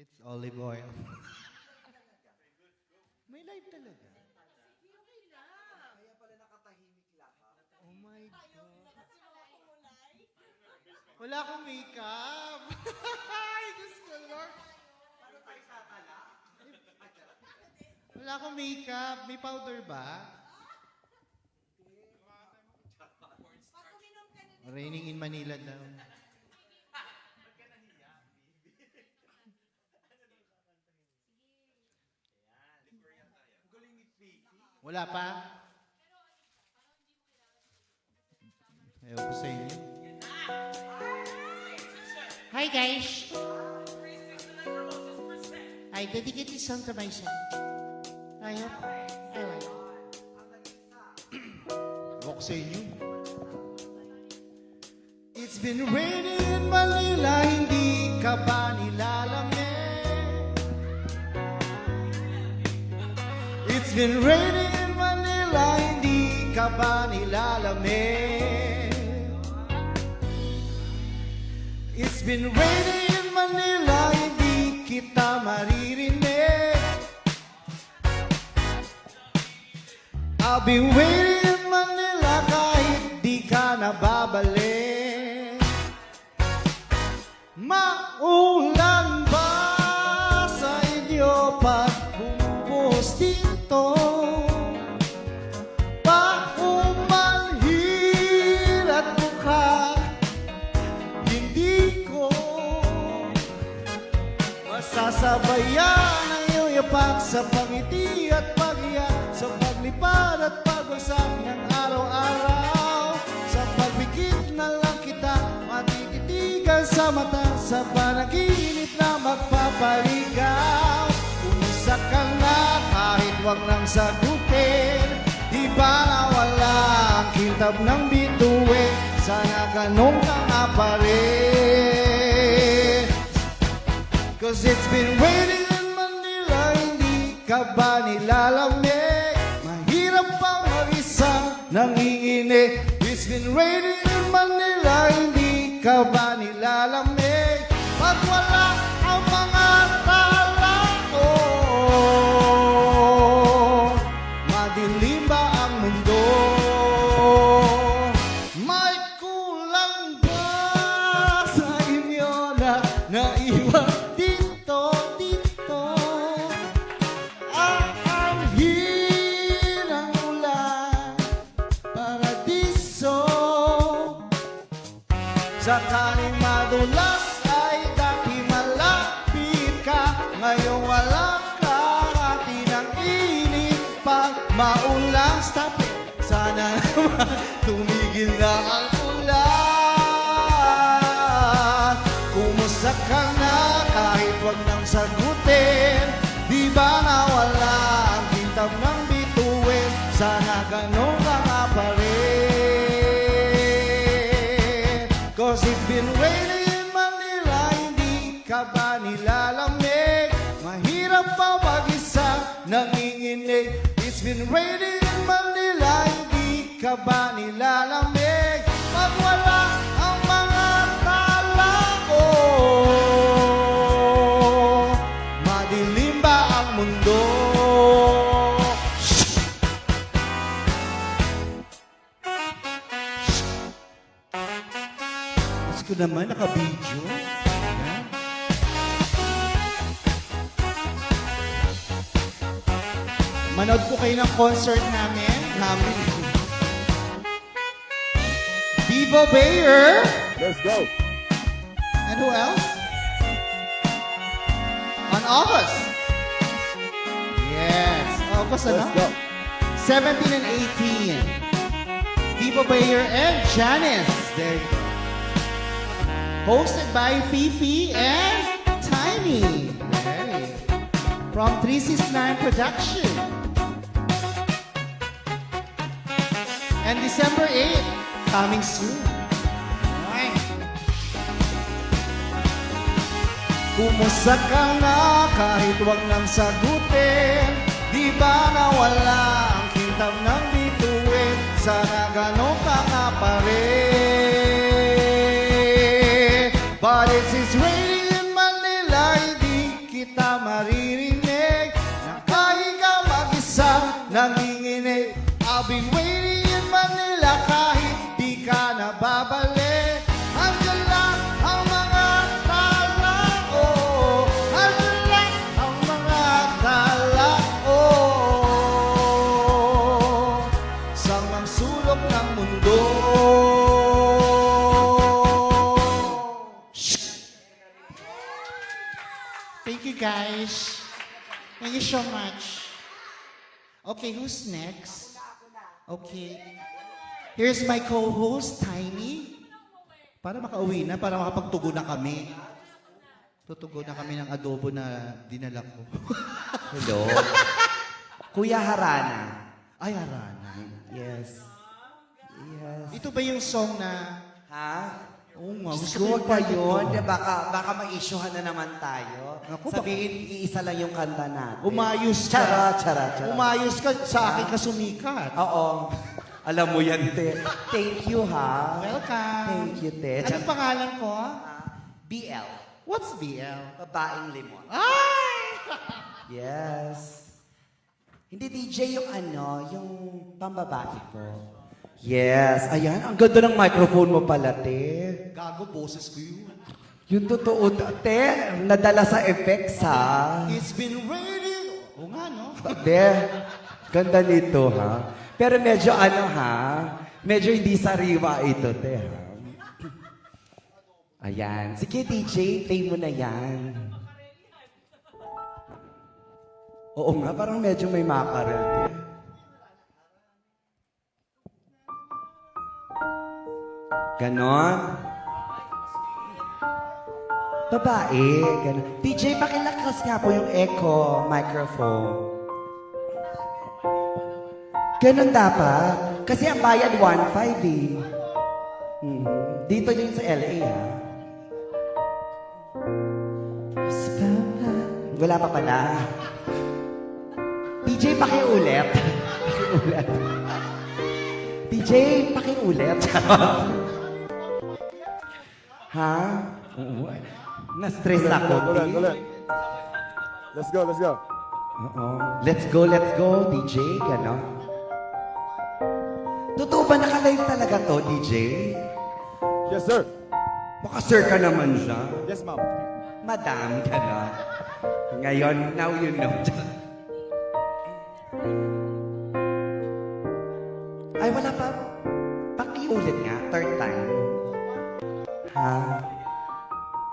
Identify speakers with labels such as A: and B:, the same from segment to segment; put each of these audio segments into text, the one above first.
A: It's olive oil. May light talaga.
B: Kaya pala nakatahimik lahat.
A: Oh my God. Wala akong makeup. Ay, Diyos ko, Lord.
B: Paano tayo tatala?
A: Wala akong makeup. May powder ba? Raining in Manila daw. Wala pa? Ayaw ko sa inyo. Hi guys! I dedicate this song to myself. I hope I like it. Ayaw ko sa inyo. It's been raining in Manila, hindi ka ba nilalamig? It's been raining in Manila, hindi ka ba nilalamig? It's been raining in Manila, hindi kita maririnig. I'll be waiting in Manila kahit di ka nababalik. Maulan ba sa inyo pag bumubuhos dito? Paumanhir at mukha, hindi ko masasabayan ang iyong yapak sa pangiti at pag-iyak, sa paglipad at pagbagsak ng araw-araw. Sa pagbigit na lang kita matititigan sa mata, sa panaginip na magpapaligaw. Umisa ka na kahit wag nang sagutin, di ba nawala ang kintab ng bituin? Sana ganun ka nga pa rin. Cause it's been raining in Manila, hindi ka ba nilalamig? Mahirap pa mag-isa, nanginginig. It's been raining in Manila, hindi ka ba nilalamig? Pag wala ang mga tao, madilim ba ang mundo? May kulang ba sa inyo na naiwan dito? Ang hirang ulan, paradiso. Sakaling madulas ay dati malapit ka, ngayong wala ka, atin ang init pag maulang. Stop it! Sana naman tumigil na ang ulan. Kumusta ka na kahit wag nang sagutin, di ba nawala ang kintab ng bituin? Sana ganun ka nga pa rin. Cause it's been raining in Manila, hindi ka ba nilalamig? Mahirap pa mag-isa, nanginginig. It's been raining in Manila, hindi ka ba nilalamig? Pag wala ang mga tao, madilim ba ang mundo? Gusto ko naman naka-video. Ayan. Manood po kayo ng concert namin. Vivo Bayer.
C: Let's go.
A: And who else? On August. Yes. August ano?
C: Let's go.
A: 17 and 18. Vivo Bayer and Janice. There you go. Hosted by Fifi and Tiny. Hey. From 369 Production. And December 8, coming soon. Alright. Kumusta ka na kahit wag nang sagutin, di ba nawala ang kintab ng bituin? Sana ganon ka nga pa rin. But it's raining in Manila, hindi kita maririnig. Nakahiga mag-isa, nanginginig. I've been waiting in Manila kahit di ka na babalik. Andyan lang ang mga tao. Andyan lang ang mga tao. Sa mga sulok ng mundo.
C: Thank you, guys. Thank you so much. Okay, who's next? Okay. Here's my co-host, Tiny. Para makauwi na, para makapagtugon na kami. Tutugon na kami ng adobo na dinala ko.
B: Hello? Kuya Harana.
A: Ay, Arana.
B: Yes. Yes.
A: Ito ba yung song na...
B: Ha?
A: Oo nga,
B: Diyos
A: gusto
B: ko,
A: ko
B: wag
A: yung
B: pa
A: part
B: yun.
A: ito.
B: Baka ma-issuehan na naman tayo.
A: Naku,
B: Sabihin, iisa lang yung kanta natin.
A: Umayos ka.
B: Charot.
A: Umayos ka, sa akin ka sumikat.
B: Oo. Alam mo yan, te. Thank you, ha?
A: Welcome.
B: Thank you, te.
A: Anong pangalan ko?
B: BL.
A: What's BL?
B: Babaeng limon.
A: Ay!
B: Yes. Hindi DJ yung yung pambabae ko. Yes. Ayan, ang ganda ng microphone mo pala, te.
A: Gago, boses ko yun.
B: Yung totoo, te. Nadala sa effects, ha?
A: It's been raining. Oo nga, no?
B: Te, ganda nito, ha? Pero medyo ha? Medyo hindi sariwa ito, te, ha? Ayan. Sige, DJ, play mo na yan. Oo nga, parang medyo may makarel, te. Ganon. Babae, ganon. DJ, pakilakas nga po yung echo microphone. Ganon dapat. Kasi ang bayad 1.5 eh. Dito din sa LA, ha? Wala pa pala. DJ, pakiulit. Pakiulit. DJ, pakiulit. Ha? Oo. Na-stress ako.
D: Ulit. Let's go.
B: Oo. Let's go, DJ. Ganon. Totoo ba naka-live talaga to, DJ?
D: Yes, sir.
B: Baka sir ka naman siya.
D: Yes, ma'am.
B: Madam, ganon. Ngayon, now you know. Ay, wala pa. Pakiulit nga, third time. Ha?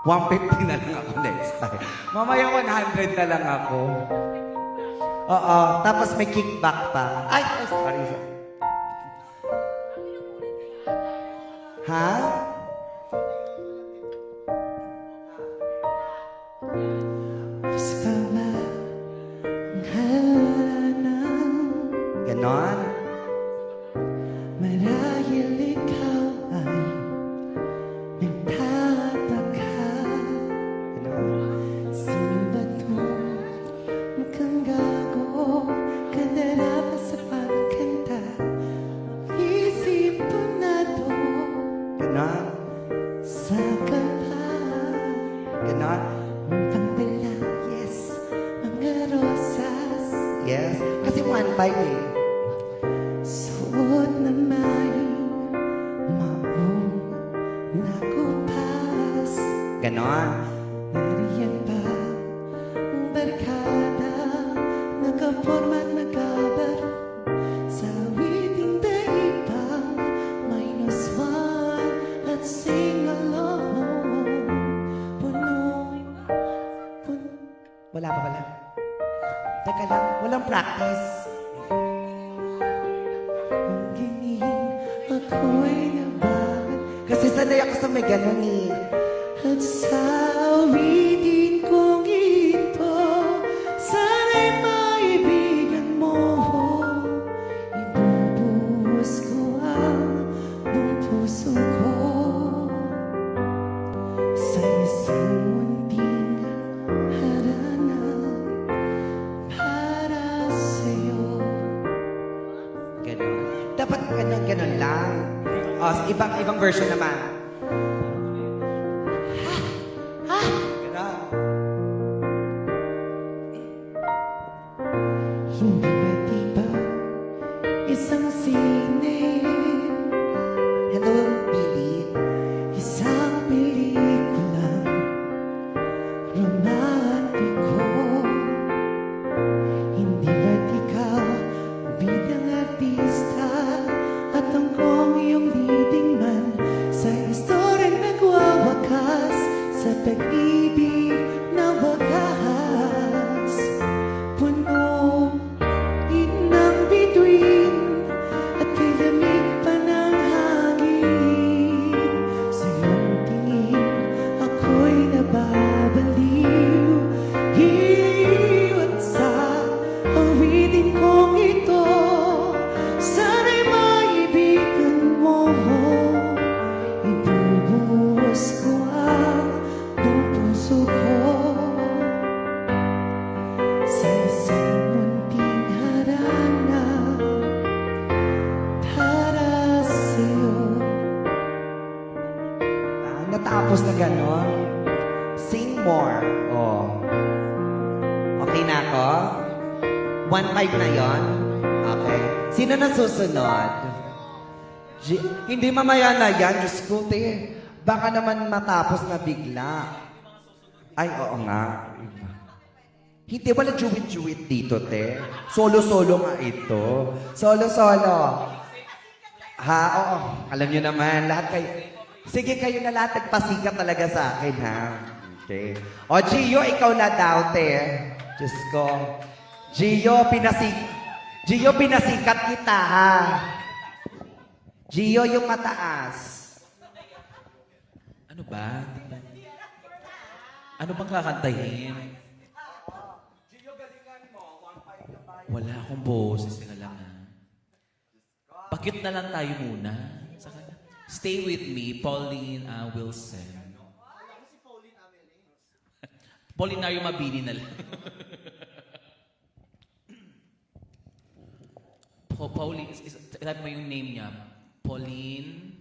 B: 150 na lang ako next time. Mamaya 100 na lang ako. Oo, tapos may kickback pa. Ay, sorry. Ha? Ganon?
E: Marahil ikaw ay nagtataka.
B: Ganon?
E: Sino ba to? Mukhang gago ka na rapat sa pagkanta. Isip ko na to
B: Ganon?
E: sa kanta.
B: Ganon?
E: Ang pagdala, yes, mga rosas.
B: Yes. Kasi 1.5 eh.
E: Suot na may maong nakupas.
B: Ganon?
E: Nariyan pa ang barkada, nakaporma at nagkabaro sa awiting daigpang -1 at sing along. Puno.
B: Wala pa pala. Teka lang, walang practice.
E: Ang gining ako'y nabagat
B: Kasi sanay ako sa may ganon eh.
E: at sa awitin kong ito, sana'y maibigan mo. Ibubuhos ko ang buong puso ko sa isang munting harana para sa'yo.
B: Ganon. Dapat ganon lang. O, ibang version naman. Ganon.
E: Hindi ba diba isang sine?
B: Hello, Billy.
E: Isang pelikulang romantiko. Hindi ba't ikaw bilang artista at ang kong iyong leading man sa istoryang nagwawakas sa pag-ibig na wagas? Puno ng bituin at kay lamig pa ng hangin. Sa iyong tingin ako'y nababaliw. At sa awitin kong ito, sana'y maibigan mo. Ibubuhos ko ang buong puso ko sa isang munting harana para sa'yo.
B: Natapos na ganon. Sing more. Oh. Okay na ako? 1-5 na yon. Okay. Sino na susunod? Hindi mamaya na yan. Diyos ko, te. Baka naman matapos na bigla. Ay, oo nga. Hindi, wala juwit-juwit dito, te. Solo-solo nga ito. Solo-solo. Ha, oo. Alam nyo naman, lahat kayo. Sige, kayo na lahat nagpasikat talaga sa akin, ha? Okay. O, Gio, ikaw na daw, te. Diyos ko. Gio, pinasikat kita, ha? Gio, yung mataas.
F: Ano ba? Ano bang kakantahin? Wala akong boses. Teka lang, ha? Pakit na lang tayo muna. Sa kanya. Stay with me, Pauline Wilson. Polinario Mabini na lang. Pauline, sabi mo yung name niya. Pauline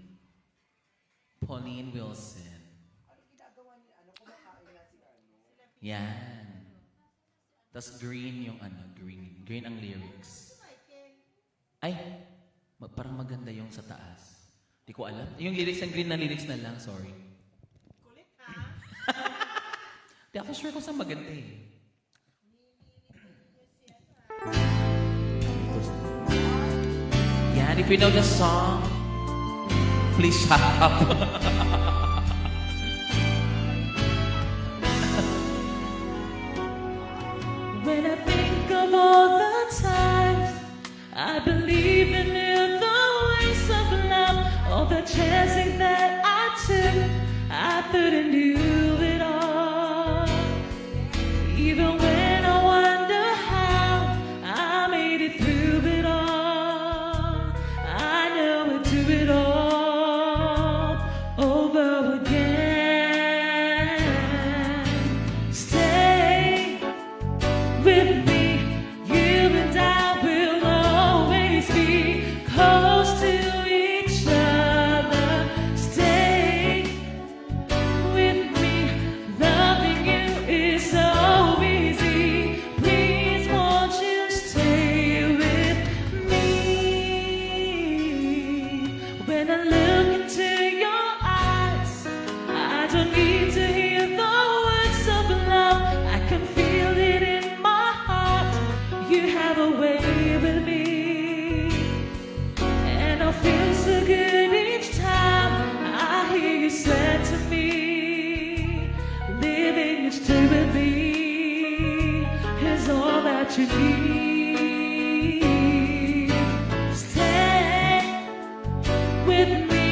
F: Wilson. Yan. Tapos green yung green. Green ang lyrics. Ay, parang maganda yung sa taas. Di ko alam. Yung lyrics, ang green na lyrics na lang, sorry. Kulit ha? Di ako sure kung saan maganda eh. Yan, if you know the song, please shut up.
G: When I think of all the times I believed in the ways of love, all the chances that I took, I couldn't do it all. Even when I wonder how I made it through it all, I know I'd do it all over again. Stay with me, you and I will always be close to each other. Stay with me, loving you is so easy. Please won't you stay with me? When I look into your eyes, I don't need to hear the words of love. I can feel it in my heart. You have a way with me, and I feel so good each time I hear you say to me, living each day with me is all that you need. Stay with me,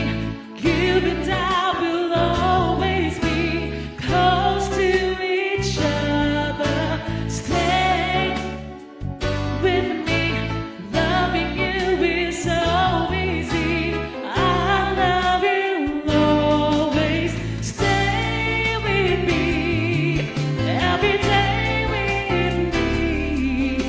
G: you and I will always be close to each other. Stay with me, loving you is so easy. I love you always. Stay with me, every day with me.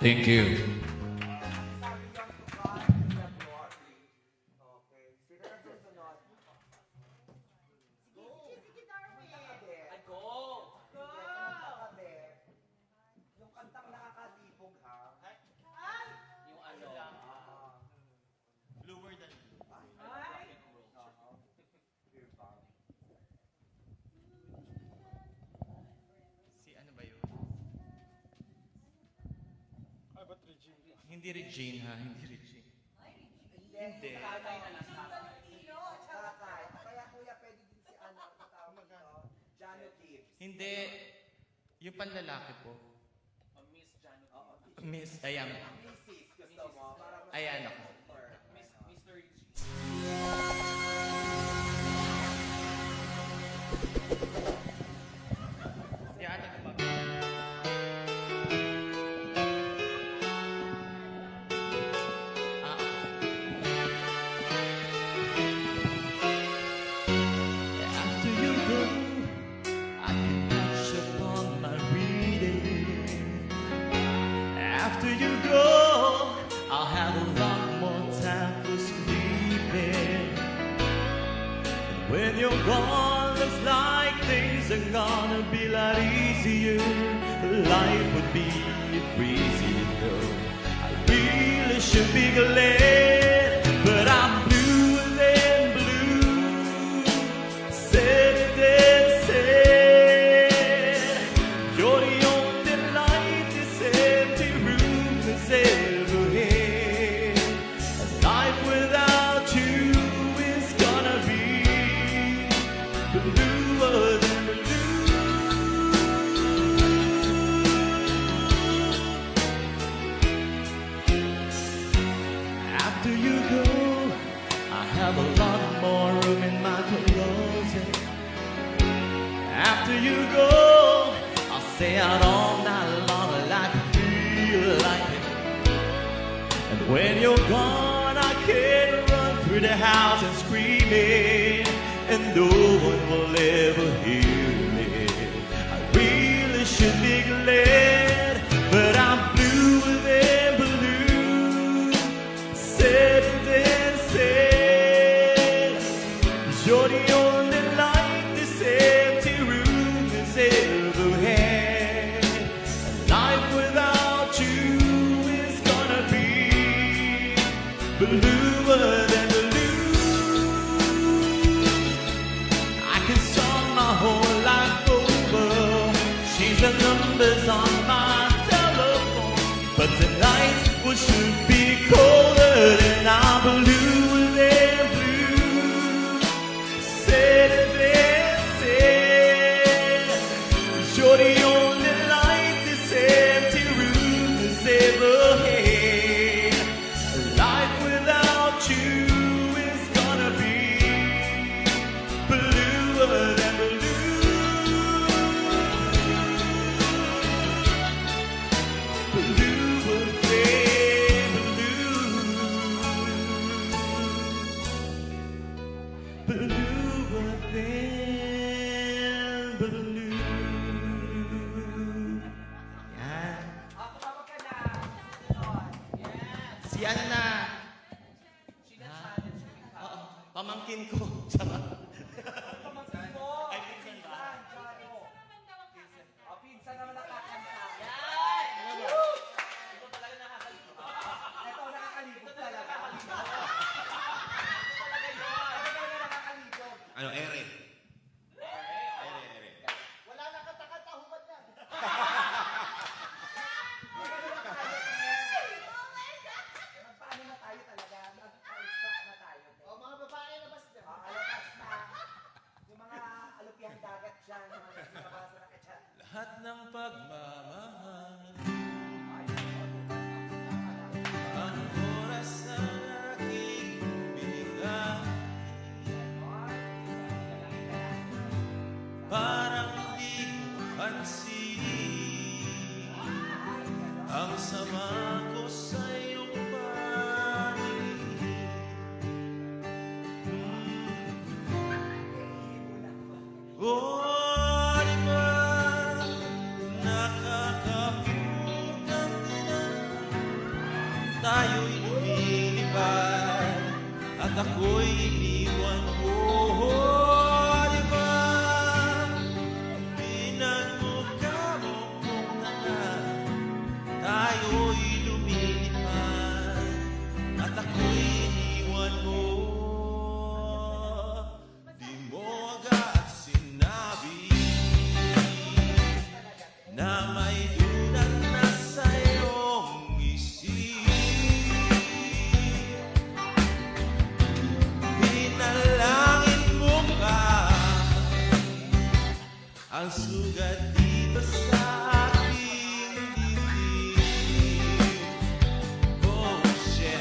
F: Thank you.
B: Yung kantang nakakatipog ha.
F: Yung ano?
A: Bluer than
F: Si ano ba yun?
D: Ay, ba't Regine?
F: Hindi Regine ha, hindi Regine. Hindi.
B: Kaya kuya, pwede din si ano, tawag dito, Jano Gibbs.
F: Hindi. Yung panlalaki po. Miss, ayan.
B: Mrs. Gusto mo? Para mas
F: Ayan ako. Si ate ko ba? Ah, after you go, I can catch up on my reading. After you go, I'll have a lot more time for sleeping. And when you're gone, looks like things are gonna be a lot easier. Life would be breezy, though. I really should be glad, but I'm blue and blue. Sad and sad. You're the only light this empty room has ever had. A life without you is gonna be bluer than blue. After you go, I have a lot more room in my closet. After you go, I'll stay out all night long like I feel like it. And when you're gone, I can run through the house and scream it, and no one will ever hear it. I really should be glad, but I'm blue and blue, sad and sad. You're the only light this empty room has ever had. Life without you is gonna be bluer than blue. I can start my whole life over, change the numbers on my telephone, but tonight will should be colder than I'm blue than blue. Sad and sad. You're the only light this empty room has ever had. Life without you is gonna be bluer than blue. Bluer than blue. Bluer than blue. Yan. Si ano na? Oo, pamangkin ko. Charot. Ay, pinsan ba?
B: Pinsan naman nakakanta. Ito talaga nakakalibot. Ito nakakalibot talaga.
H: Ano, ere?
A: Wala na katakata, hubad na.
B: Magpaano na tayo talaga? Mag-extra na tayo.
A: O mga babae, labas na.
B: Alabas na. Yung mga alupihang dagat dyan, yung mga sinabasa na katyan.
F: Lahat ng pagmamahal, ang oras ang aking binigay, parang di ko pansin ang sama ko sa iyong pangingin. Oh, di ba nakakapit ang dinaan?
H: ako'y iniwan mo. Di ba? Pinagmukha mo kung na nga tayo'y lumilipad at ako'y iniwan mo. Di mo agad sinabi na may dulat na sa iyong isip. Pinalangin mo pa ang sugat dito sa aking dibdib. Oh, shit.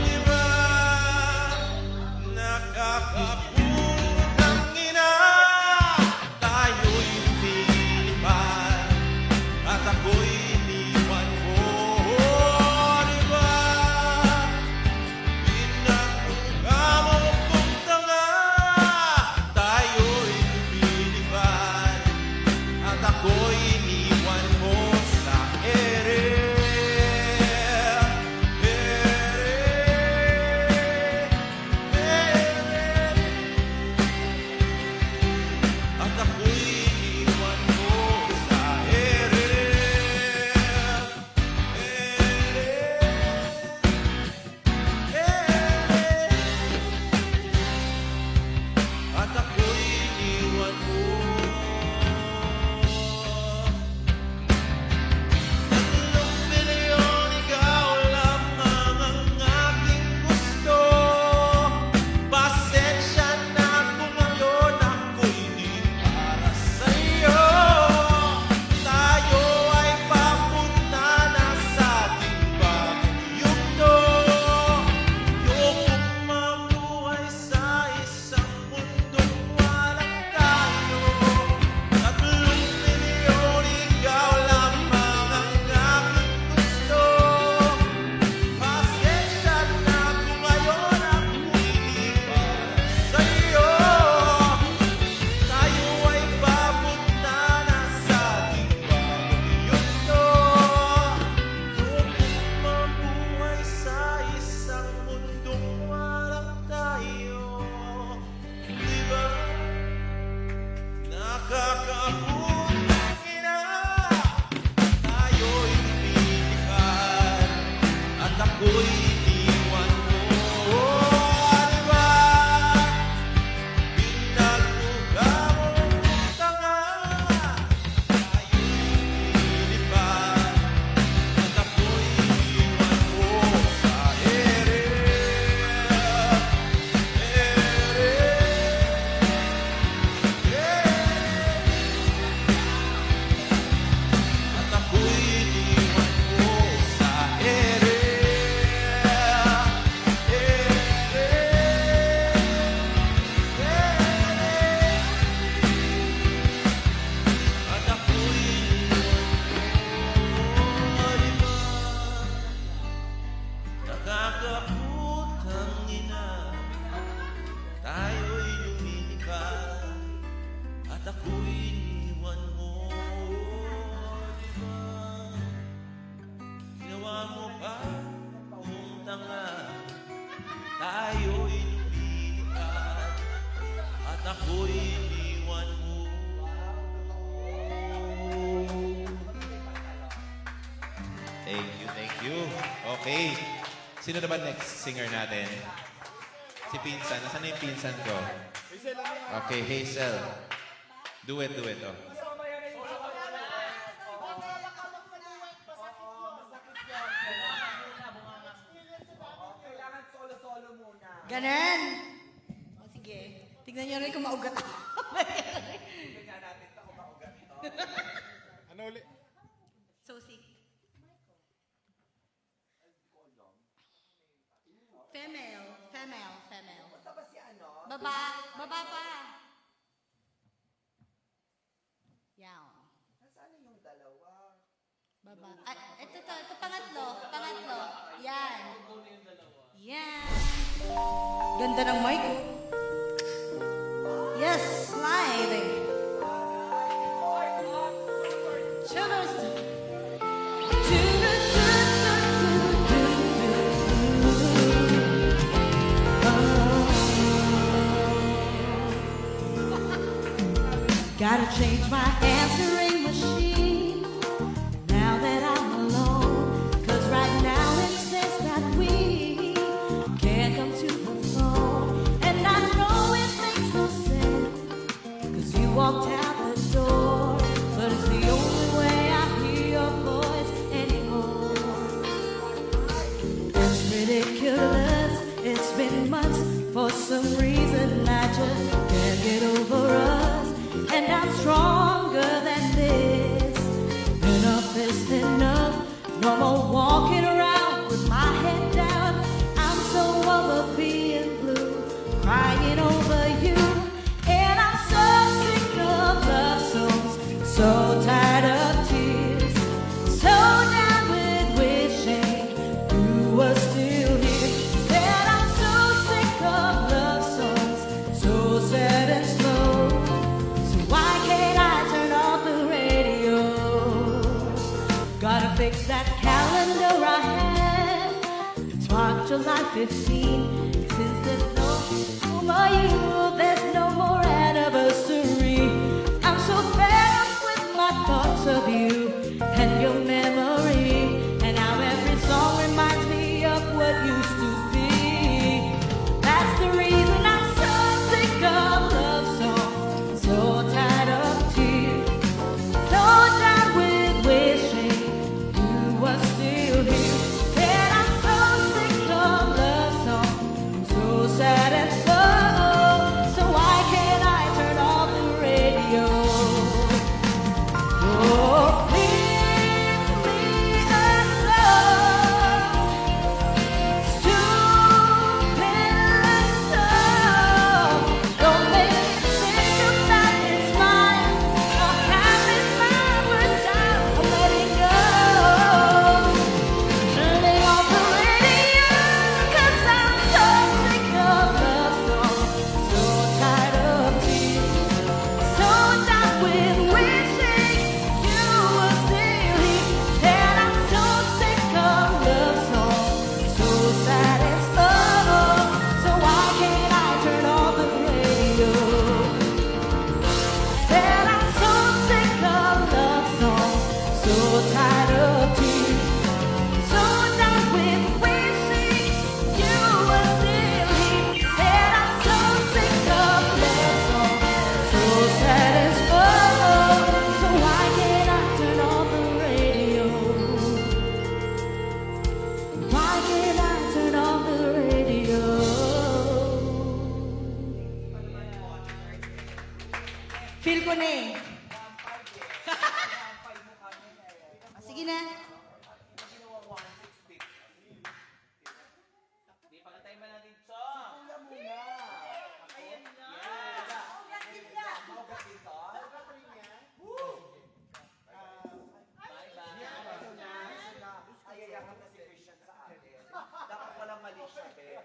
H: Di ba nakakaputang ina? Tayo'y lumilipad at ako'y iniwan mo. Di ba? Pinagmukha mo kung tanga. Tayo'y lumilipad at ako'y iniwan mo sa ere. At ako'y iniwan mo sa ere. At ako'y iniwan mo. Tatlong milyon, ikaw lamang ang aking gusto. Pasensya na kung ngayon ako'y di para sa'yo. Tayo ay papunta na sa ating bagong yugto. Ayokong mabuhay sa isang mundong walang tayo. Tatlong milyon, ikaw lamang ang aking gusto. Pasensya na kung ngayon ako'y di para sa'yo. Tayo ay papunta na sa ating bagong yugto. Ayokong mabuhay sa isang mundong walang tayo. Di ba? Nakakaputang ina. Tayo'y lumilipad at ako'y iniwan mo. Di ba? Pinagmukha mo kung tanga. Tayo'y lumilipad at ako'y iniwan mo sa ere. At ako'y iniwan mo sa ere. At ako'y iniwan mo. Di ba? Nakakaputang ina. Tayo'y lumilipad at ako'y iniwan mo. Di ba? Ginawa mo pa kung tanga. Tayo'y lumilipad at ako'y iniwan mo.
I: Thank you. Okay. Sino naman next singer natin? Si Pinsan. Nasaan na yung Pinsan ko? Okay, Hazel. Duet, oh.
E: Ganon. O sige. Tignan niyo rin kung maugat ako.
D: Ano uli?
E: Sosik. Female. Baba pa. Yaw. Nasaan yung dalawa? Baba. Ay, ito pangatlo. Yan. Ganda ng mic. Yes, slide. Chillers.
G: Gotta change my answering machine now that I'm alone. 'Cause right now it says that we can't come to the phone. And I know it makes no sense, 'cause you walked out the door. But it's the only way I hear your voice anymore. It's ridiculous, it's been months. For some reason I just can't get over us. And I'm stronger than this. Enough is enough. No more walking around with my head down. I'm so over being blue, crying over you. And I'm so sick of love songs, so tired of tears, so down with wishing you were still here. Said I'm so sick of love songs, so sad and slow. So why can't I turn off the radio? Gotta fix that calendar I had. It's marked July 15. Since there's no more you, there's no more anniversary. I'm so fed up with my thoughts of you and your memory. And now every song reminds me of what used to be. That's the reason I'm so sick of love songs, so tired of tears, so down with wishing you were still here. Said I'm so sick of love songs, so sad and slow. So why can't I turn off the radio? Oh, leave me alone. Stupid love. Don't make me think about this mine. I'm having my worst time. I'm letting go. Turning off the radio, 'cause I'm so sick of love songs, so tired of tears, so down with wishing you were still here. Said I'm so sick of love songs, so sad and slow. So why can't I turn off the radio? Said I'm so sick of love songs, so tired of tears, so down with wishing you were still here. Said I'm so sick of love songs, so sad and slow. So why can't I turn off the radio? Why can't I turn off the radio? Feel ko na eh. Sige na.
B: Dapat walang mali siya, be.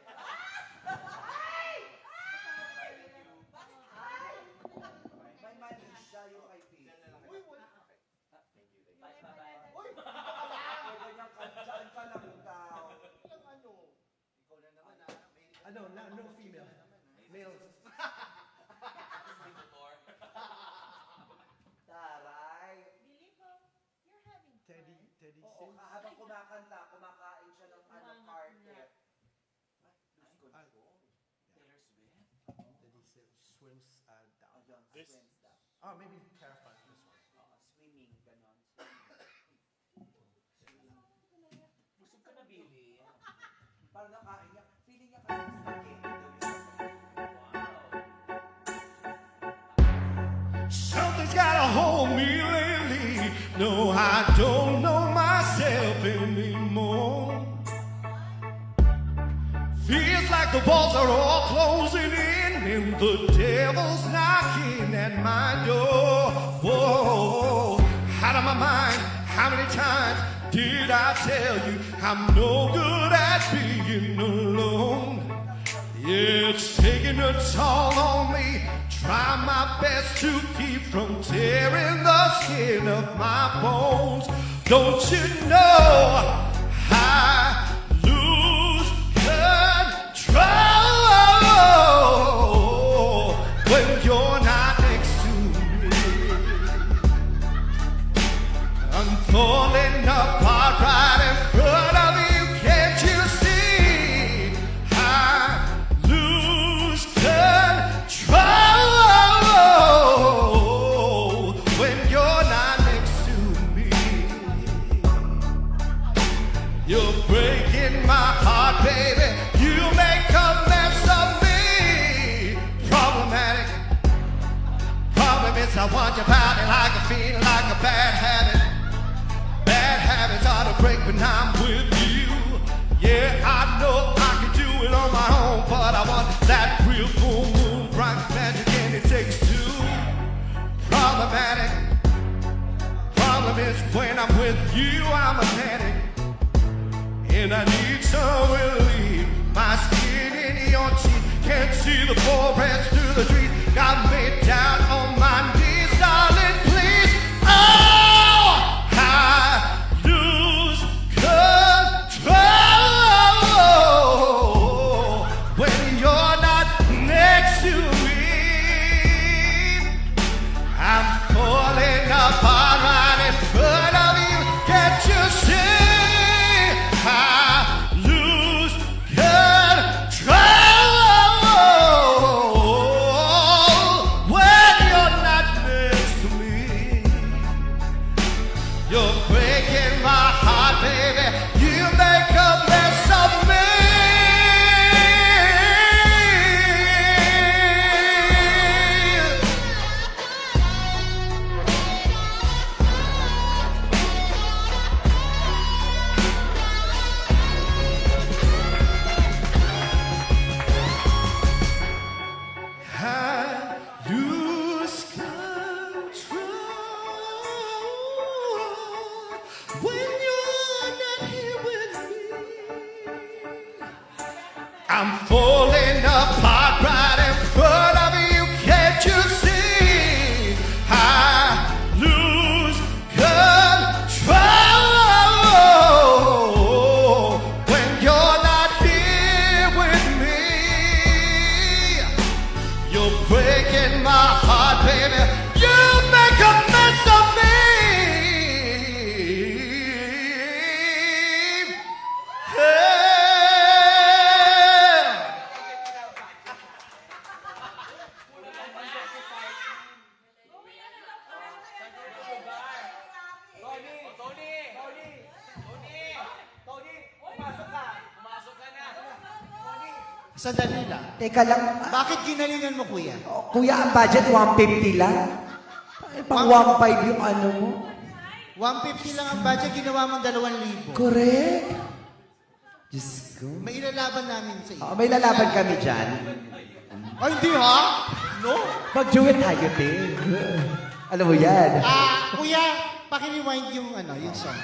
B: May mali siya yung kay Pete. Bye-bye. Uy! Pwede niyang kantyan ka lang daw. Ikaw na naman
A: Ano, no female. Males.
B: Taray.
A: Teddy
B: Oo,
A: Sims.
B: habang kumakanta, kumakain siya ng carpet.
F: Taylor Swift?
A: Teddy swims down.
B: Ayun, swims daw.
A: Oh, maybe terrifying this one.
B: Oo, swimming, ganon.
F: Busog ka na, Billy.
B: Parang nakain niya. Feeling niya kasi spaghetti daw yung
H: Something's got a hold me lately. No, I don't know myself anymore. Feels like the walls are all closing in and the devil's knocking at my door. Whoa, out of my mind. How many times did I tell you I'm no good at being alone? Yeah, it's taking a toll on me. Try my best to keep from tearing the skin of my bones. Don't you know I lose control when you're not next to me? With you, I'm an addict, and I need some relief. My skin in your teeth, can't see the forest through the trees. Got me down on my knees, darling, please. Oh, I lose control when you're not next to me. I'm falling apart right in front of you. Can't you see? I lose control when you're not next to me. You're breaking my heart, baby. You make a mess of me. I lose control when you're not here with me. I'm falling apart right in front of you. Can't you see? I lose control when you're not here with me. You're breaking my heart, baby. You make a mess of me. Hey.
C: Sandali lang.
B: Teka lang,
C: Bakit ginalingan mo, kuya?
B: kuya, ang budget 150 lang. Ay, pang 1.5 yung ano mo.
C: 150 lang ang budget, ginawa mong 2,000.
B: Correct. Diyos ko.
C: May ilalaban namin sa iyo.
B: May lalaban kami dyan.
C: Ay, hindi ha? No?
B: Mag-duet tayo, te. Alam mo yan.
C: Kuya, paki-rewind yung yung song.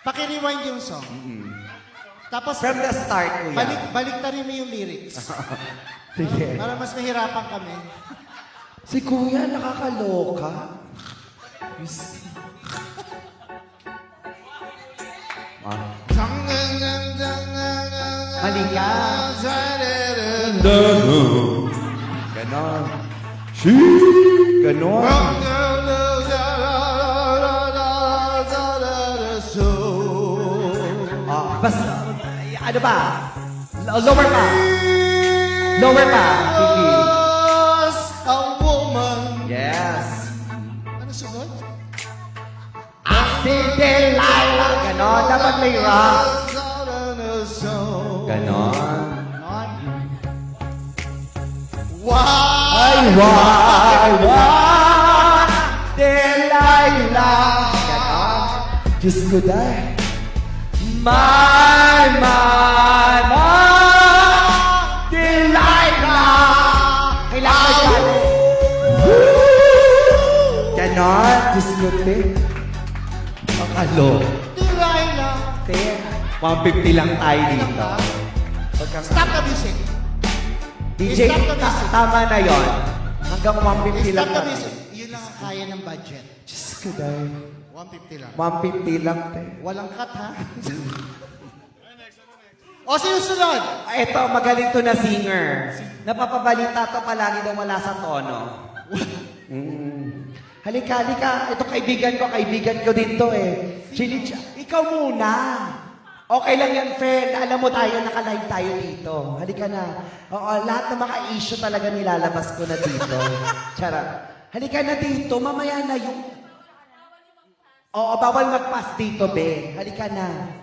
C: Paki-rewind yung song. Tapos,
B: From the start, kuya.
C: balik ta rin mo yung lyrics.
B: Sige.
C: Para mas mahirapan kami.
B: Si kuya, nakakaloka. Mali ka. Ganon. Ganon. Basta, ano ba? Lower pa. Lower pa. Kiki.
C: A woman.
B: Yes.
C: Ano sunod?
B: Si Delilah. Ganon. Dapat may rock. Ganon. Ay, why, Delilah. Ganon. Diyos ko dahil. My, Delilah. Kailangan ko dyan. Ganon. Diyos ko, te. Makalo.
C: Delilah.
B: Te, 150 lang tayo dito.
C: Stop the music.
B: DJ,
C: Stop the music.
B: tama na yon. Hanggang 150 lang
C: Stop the
B: tayo.
C: music. Yun lang ang kaya ng budget.
B: Diyos ko dahil.
C: 150 lang.
B: 150 lang, te.
C: Walang cut, ha? O, sino sunod?
B: Ito, magaling to na singer. Napapabalita to palagi daw wala sa tono. Halika, halika. Ito kaibigan ko din to eh. Chili, ikaw muna. Okay lang yan, friend. Alam mo tayo, naka-live tayo dito. Halika na. Oo, lahat ng mga issue talaga nilalabas ko na dito. Charot. Halika na dito, mamaya na yung... Oo, bawal mag-pass dito, be. Halika na.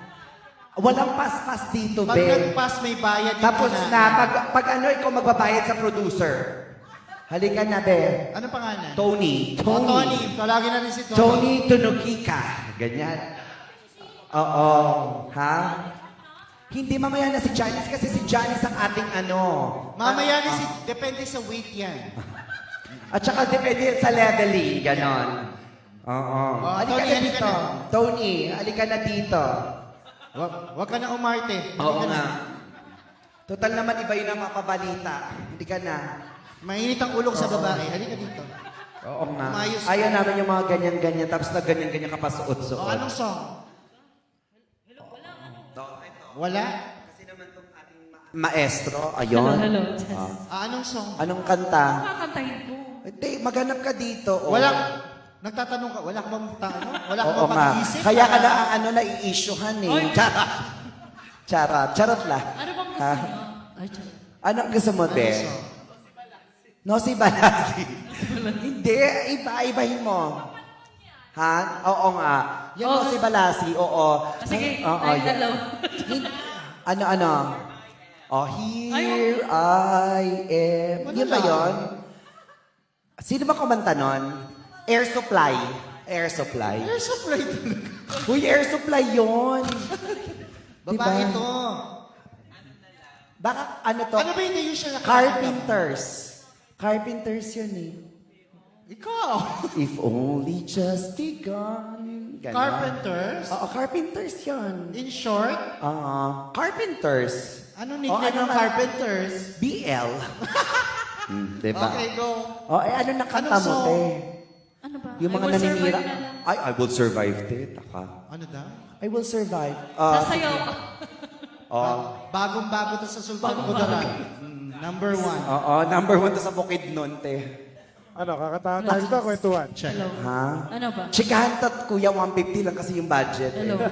B: Walang pass-pass dito,
C: Pag
B: be.
C: nag-pass, may bayad dito
B: Tapos na, pag ano, ikaw magbabayad sa producer. Halika na, be.
C: Ano pangalan?
B: Tony.
C: O, Tony. Tawagin natin si Tony.
B: Tony Tunukika. Ganyan. Oo. Ha? Hindi mamaya na si Janice kasi si Janice ang ating ano.
C: Mamaya na depende sa weight yan.
B: At saka depende sa leveling. Ganon. Oo. Halika
C: Tony,
B: na
C: halika
B: dito.
C: na.
B: Tony, halika na dito.
C: Wag ka na umarte.
B: Oo
C: Halika na.
B: nga. Total naman iba yun ang mapabalita. Hindi ka na.
C: Mainit ang ulong sa babae. Halika dito.
B: Oo nga.
C: Umayos ka.
B: Ayaw namin yung mga ganyan-ganyan, tapos na ganyan-ganyan ka pa
C: O,
B: suot-suot.
C: anong song? Wala?
B: Maestro, ayun.
G: Hello, Tess.
C: Anong song?
B: Anong kanta?
G: Kakantahin ko.
B: Hindi, maghanap ka dito. Oh.
C: Nagtatanong ka, wala ka bang wala ka
B: Oo
C: bang
B: nga.
C: pag-iisip?
B: Kaya ka na nai-issuehan eh.
G: Oy.
B: Charot. Charot lang.
G: Ano bang gusto
B: Ha?
G: niyo? Ay, tiyan.
B: Anong gusto mo, te?
C: song?
B: No, si Balasi. Hindi, iba-ibahin mo. Ha? Oo nga. Yan
G: Oo.
B: no, si Balasi. Oo.
G: Sige,
B: Oo,
G: ay,
B: yan.
G: hello.
B: Ano? Oh, here I am.
C: Ano
B: Yun ba
C: lang?
B: yun? Sino ba kumanta nun? Air Supply. Air Supply.
C: Air supply talaga.
B: Uy, Air Supply yun.
C: Babae
B: Diba?
C: to.
B: Baka ano to?
C: Ano ba yung usual na
B: Carpenters. Carpenters yun eh.
C: Ikaw.
B: If only just begun. Ganon.
C: Carpenters?
B: Oo, Carpenters yun.
C: In short,
B: Carpenters.
C: anong nickname ng
B: nga?
C: Carpenters?
B: BL. Diba?
C: Okay, go.
B: Ano nakanta
C: Anong
B: mo,
C: song?
B: te?
G: Ano ba?
B: Yung
G: I
B: mga
G: will survive
B: naninira.
G: na lang.
B: Ay, I will survive, te. Taka.
C: Ano daw?
B: I will survive.
G: Sasayaw ka.
C: Bagong-bago to sa Sultan Kudarat. Number 1.
B: Oo, number 1 to sa bukid nun, te.
D: Ano, kakatahan tayo ito, kwentuhan.
C: Check.
G: Hello.
B: Ha?
G: Ano ba?
B: Chikahan tat, kuya, 150 lang kasi yung budget.
G: Hello.
B: Eh.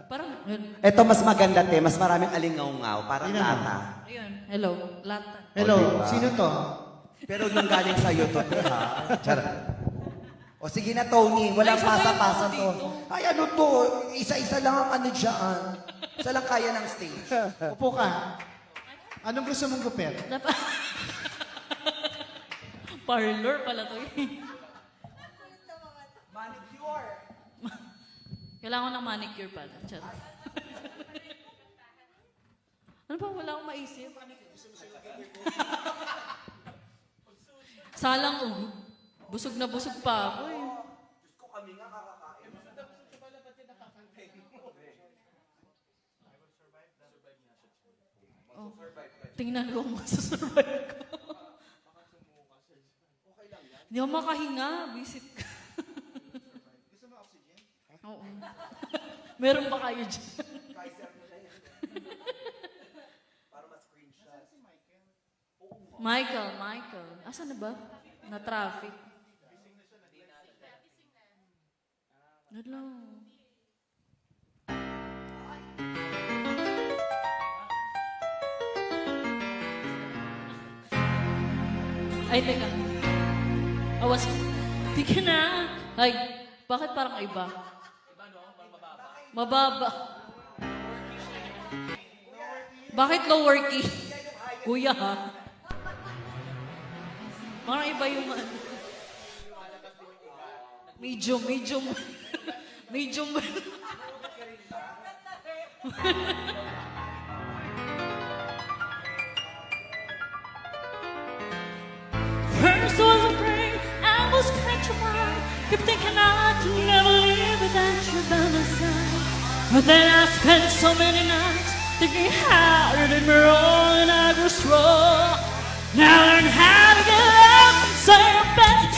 G: Parang,
B: Ito, mas maganda, te. Mas maraming alingaw-ngaw. Parang
C: Ayun na.
B: lata.
G: ayun. Hello. Lata.
C: Hello,
B: diba?
C: sino to?
B: Pero nung galing sa'yo to, te, ha? Charot. O sige na, Tony. Walang
G: Ay, sabay
B: pasa-pasa
G: ako
B: to.
G: dito.
B: Ay, ano to? Isa-isa lang ang ano dyan. Isa lang kaya ng stage.
C: Upo ka. Anong gusto mong gupit?
G: Parlor pala to eh.
B: Manicure.
G: Kailangan ko ng manicure pala. Charot. Ano ba? Wala akong maisip. Salang, busog na busog pa ako eh. Oh, tingnan ko kung masusurvive ko. Hindi ako makahinga. Visit ka. Oo. Meron ba kayo dyan? Michael. Asan na ba? Na-traffic. Hello. Ay, teka. Awas ko. Tika na. Ay, bakit parang iba? Mababa. Bakit lower key? Kuya, ha? Parang iba yung ano. Medium. Medium. First was afraid, I was petrified. Kept thinking I could never live without you by my side. But then I spent so many nights thinking how did it me wrong and I grew strong. Now I learn how to get up and say I'm back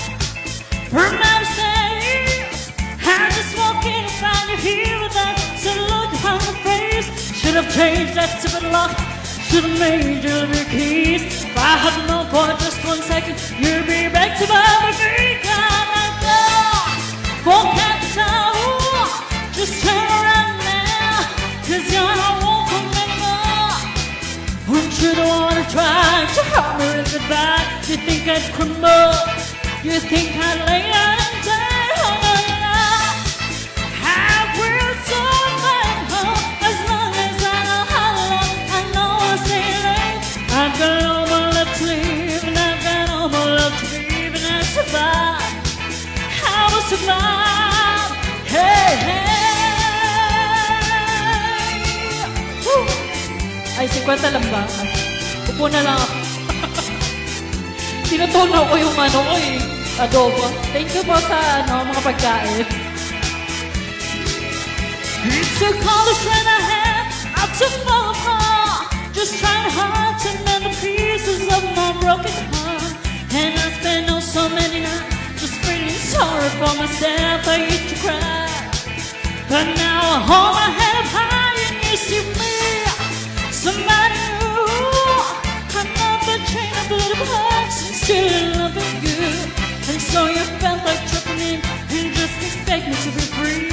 G: from my mistakes. I just walk in and find you here with that sudden look on your face. Should have changed that stupid lock. Should have made you your keys. If I had known for just 1 second, you'd be back to my feet. Forget the time, just turn around now, 'cause you're not welcome anymore. Wouldn't you the one to try to help me with the back? You think I'd crumble? You think I'd lay out and die? Oh, no, you're not. I will survive as long as I know how long. I know I'll stay late. I've got all my love to live, and I've got all my love to give, and I survive. I will survive. Hey, hey. Woo! Ay, 50 lang ba? Upo na lang ako. Tinutunaw ko yung ano ko eh. Adobo. Thank you po sa mga pagkain. It took all the strength I had not to fall apart. Just trying hard to mend the pieces of my broken heart. And I spent so many nights just feeling sorry for myself. I used to cry, but now I hold my head up high and you see me. Somebody new. Another chain of little hearts and still loving you. And so you felt like tripping in and just expect me to be free.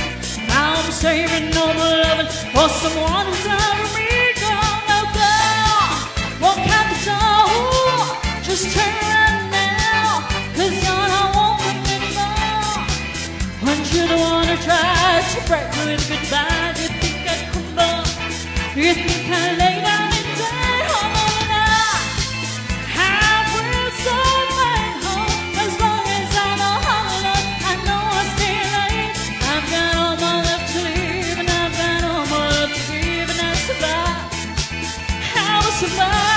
G: Now I'm saving all the loving for someone who's out of me. Walk out the door, just turn around now, 'cause you're not welcome anymore. Want you to wanna try to break me with goodbye. You think I'd crumble? You think I'd lay down and die? Oh, no, no. I will survive home as long as I know how to love. I know I'll stay alive. I've got all my love to live, and I've got all my love to give, and I survive. I will survive.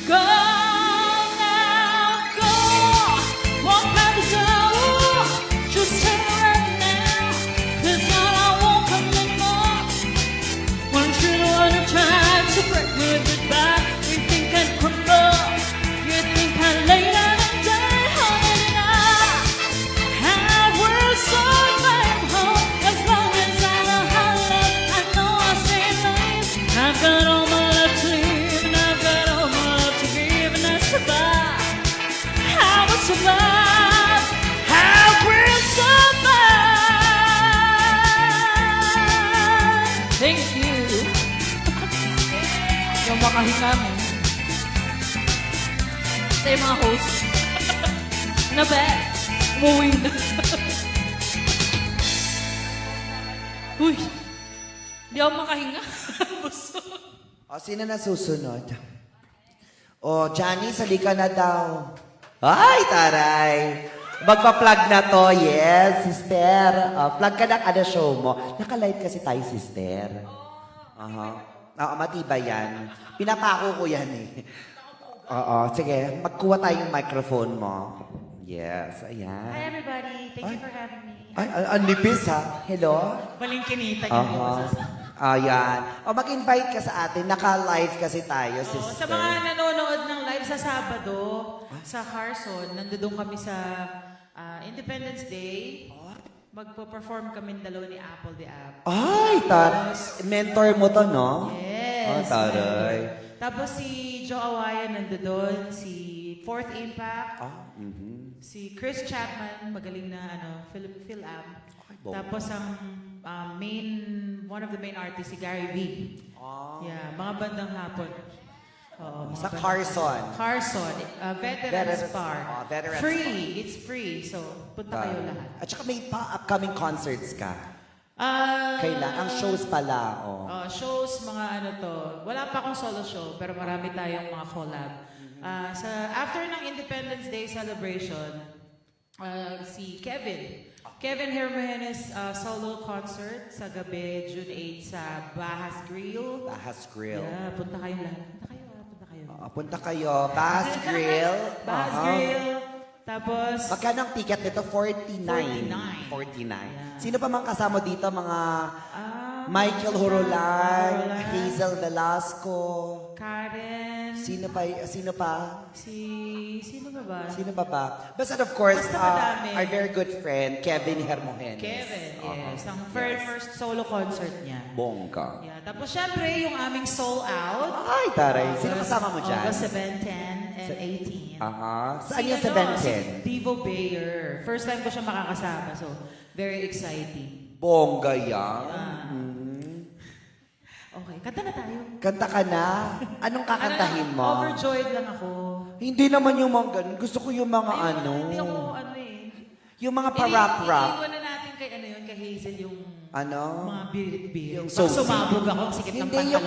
G: Go now, go. Walk out the door. Just turn around now, 'cause you're not welcome anymore. Want you to wanna try to break me with goodbye. You think I'd crumble? You think I'd lay down and die? Honey, I will survive home as long as I know how to love. I know I'll stay alive. I've got all my love to live, and I've got all my love to give, and I survive. I will survive. I will survive. Thank you. Yung makahinga mo. Sa yung mga host. Na ba? Umuwi na. Uy. Di ako makahinga. Busog.
B: O, sino na susunod? O, Janice, halika na daw. Ay, taray! Magpa-plug na to, yes, sister. Plug ka ng ano show mo. Naka-live kasi tayo, sister. Oo, matibay yan. Pinapako ko yan eh. Oo, sige, magkuha tayong microphone mo. Yes, ayan.
G: Hi everybody. Thank you for having me.
B: Ay, ang nipis ha. Hello?
G: Baling kinita
B: Ayan. O, mag-invite ka sa atin. Naka-live kasi tayo,
J: Sa
B: sister.
J: mga nanonood ng live sa Sabado, sa Carson, nandoon kami sa Independence Day. Magpo-perform kami dalawa ni Apple the App.
B: Ay, mentor mo to, no?
J: Yes.
B: Taray.
J: Tapos si Joe Awayan nandoon, si Fourth Impact, si Chris Chapman, magaling na Phil-Am. Tapos ang one of the main artists, si Gary V. Yeah, mga bandang hapon. Oo, mga
B: Sa
J: bandang
B: Carson.
J: Carson, Veterans
B: Veterans-
J: Park.
B: Veterans
J: Free, it's free. So, punta kayo lahat.
B: At saka may upcoming concerts ka.
J: Ah,
B: Kailan? Ang shows pala,
J: shows, mga wala pa akong solo show, pero marami tayong mga collab. After ng Independence Day celebration, si Kevin Hermanes solo concert sa gabi, June 8 sa Bahas Grill.
B: Bahas Grill.
J: Yeah, punta kayo lahat.
B: Punta kayo. Bahas Grill.
J: Bahas Grill. Tapos,
B: Magkano ang ticket nito? 49. 49. Sino pa mang kasama dito? Mga Michael Hurolan, Hazel Velasco.
J: Karen.
B: Sino pa?
J: Sino ba ba?
B: Sino pa ba? Basta of course,
J: Basta madami.
B: our very good friend, Kevin Hermogenes.
J: Kevin, yes. Ang first solo concert niya.
B: Bongga.
J: Yeah. Tapos syempre, yung aming Soul Out.
B: Ay, taray. Sino kasama mo dyan?
J: August 7, 10, and 18.
B: Saan yung sa
J: Si
B: 710?
J: Devo Bayer. First time ko siya makakasama, so very exciting.
B: Bongga yan.
J: Okay, kanta na tayo.
B: Kanta ka na. Anong kakantahin mo?
J: Overjoyed lang ako.
B: Hindi naman yung mga ganun. Gusto ko yung mga
J: Hindi ako,
B: Yung mga pa-rap-rap.
J: Iiwan na natin kay kay Hazel yung mga birit-birit.
B: Yung
J: Baka
B: soul
J: sumabog ako, sikip ng
B: Hindi yung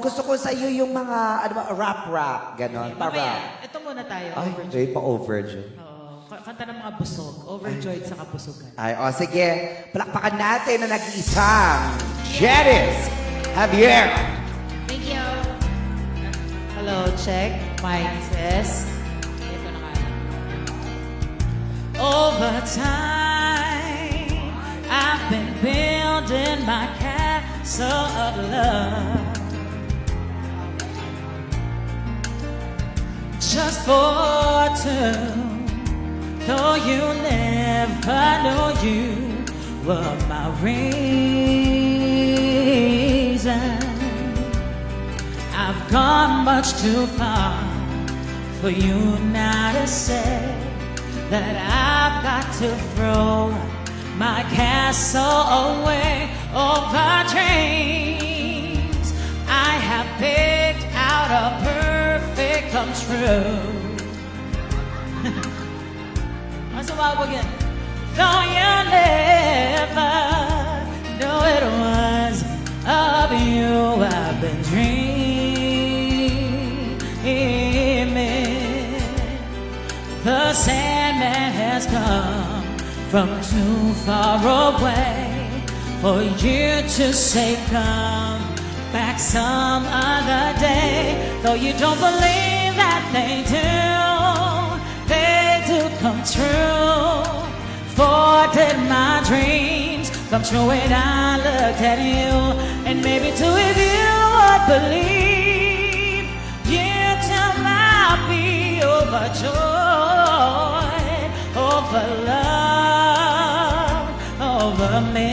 B: gusto ko sa iyo yung mga, rap-rap. Ganon,
J: Mamaya,
B: pa-rap.
J: ito muna tayo.
B: Ay,
J: Overjoyed.
B: hindi pa overjoyed.
J: Kanta ng mga busog. Overjoyed sa kabusugan.
B: Ay, sige. Palakpakan natin na nag-iisang Janice Javier.
J: Thank you. Hello, check. Mic test.
G: Over time, I've been building my castle of love. Just for two, though you never knew you were my reason. I've gone much too far for you now to say that I've got to throw my castle away over dreams. I have picked out a perfect come true. Let's go again. Though you never knew it was of you I've been dreaming. The Sandman has come from too far away for you to say come back some other day. Though you don't believe that they do come true. For did my dreams come true when I looked at you? And maybe too if you would believe, you too might be overjoyed over love, over me.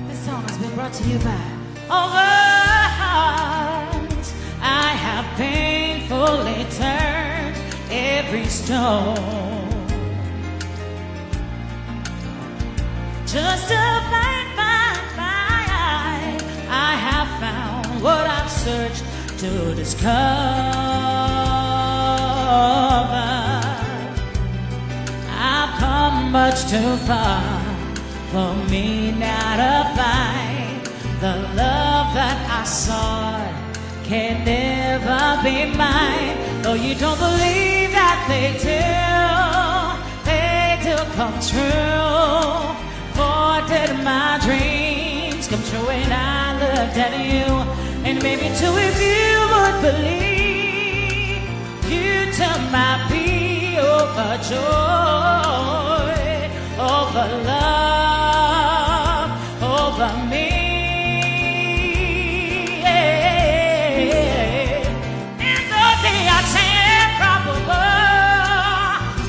G: This song has been brought to you by Over Hearts. I have painfully turned every stone just to find I have found what I've searched to discover. I've come much too far for me now to find the love that I sought can never be mine. Though you don't believe that they do come true. For did my dreams come true when I looked at you? And maybe too if you would believe, you too might be overjoyed over love, over me. And though they are saying probable,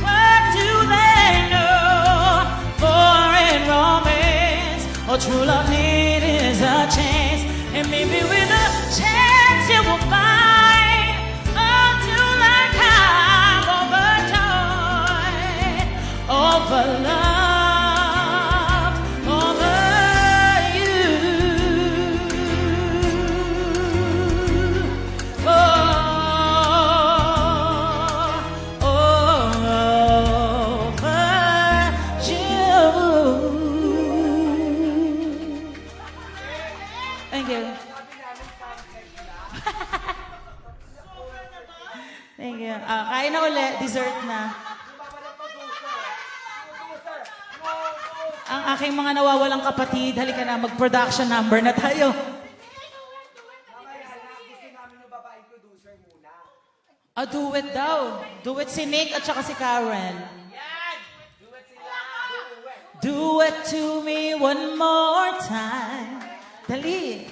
G: what do they know? For in romance, or true love need is a chance. And maybe with a chance you will find until like I'm overjoyed over love, over you. Over you. Thank you. Thank you. Kain na ulit. Dessert na. Ang aking mga nawawalang kapatid, halika na, mag-production number na tayo. Do it daw. Do it si Nick at saka si Karen. Do it to me one more time. Dali.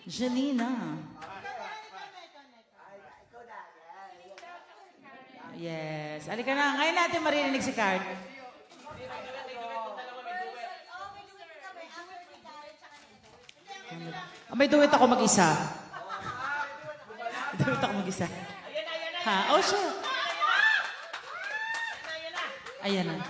G: Janina. Yes. Halika na. Ngayon natin marinig si Card. May duet ako mag-isa. May duet ako mag-isa. Ha? Oh, sure. Ayan na.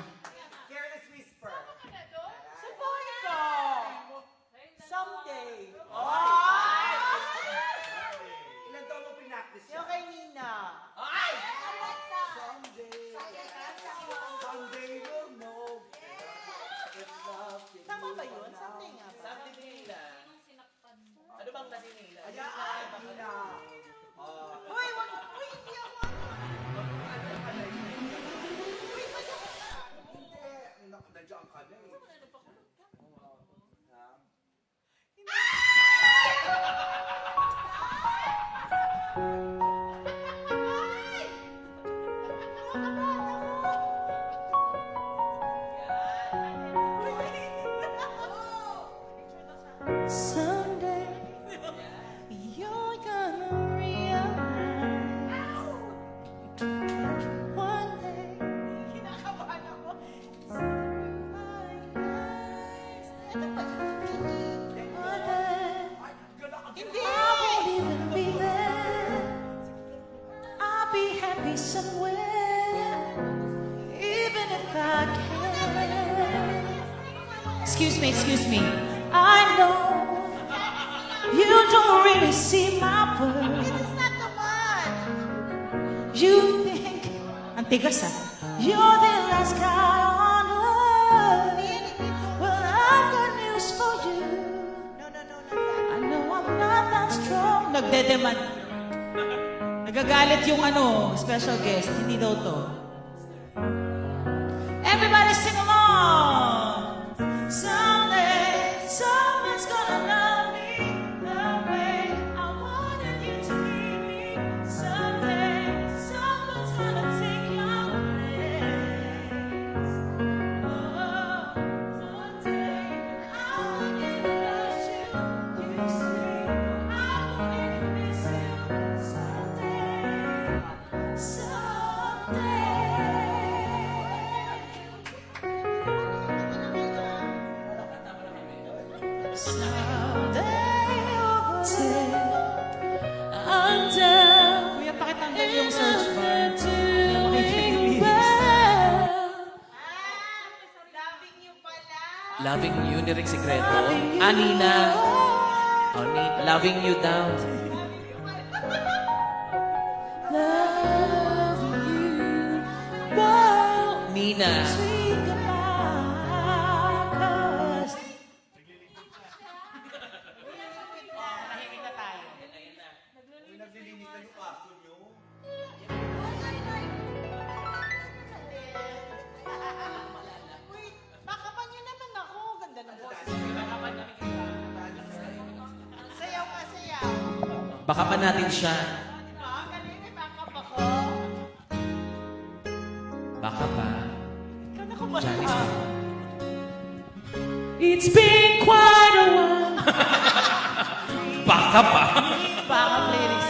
G: I can. Excuse me. I know you don't really see my worth. This is not the one. You think, ang tigas ah, you're the last guy on earth. Well, I've got news for you. I know I'm not that strong. Nagdedemand. Nagagalit yung special guest. Hindi daw to. Everybody sing along. Someday, someone's gonna love me the way I wanted you to need me. Someday, someone's gonna take your place. Oh, one day, I'll forget about you. You see, I won't miss you. Someday. Kuya, pakitanggal yung search bar.
F: Loving you, lyric sekreto. Nina. Oh, loving you daw. Nina.
J: Bakapan niyo naman ako. Ganda ng boses. Sayaw ka, sayaw.
F: Baka pa natin siya.
J: Galing, may backup ako.
F: Baka pa.
J: Kaya ko ba?
F: Janice.
G: It's been quite a while.
F: Baka pa.
J: Backup lyrics.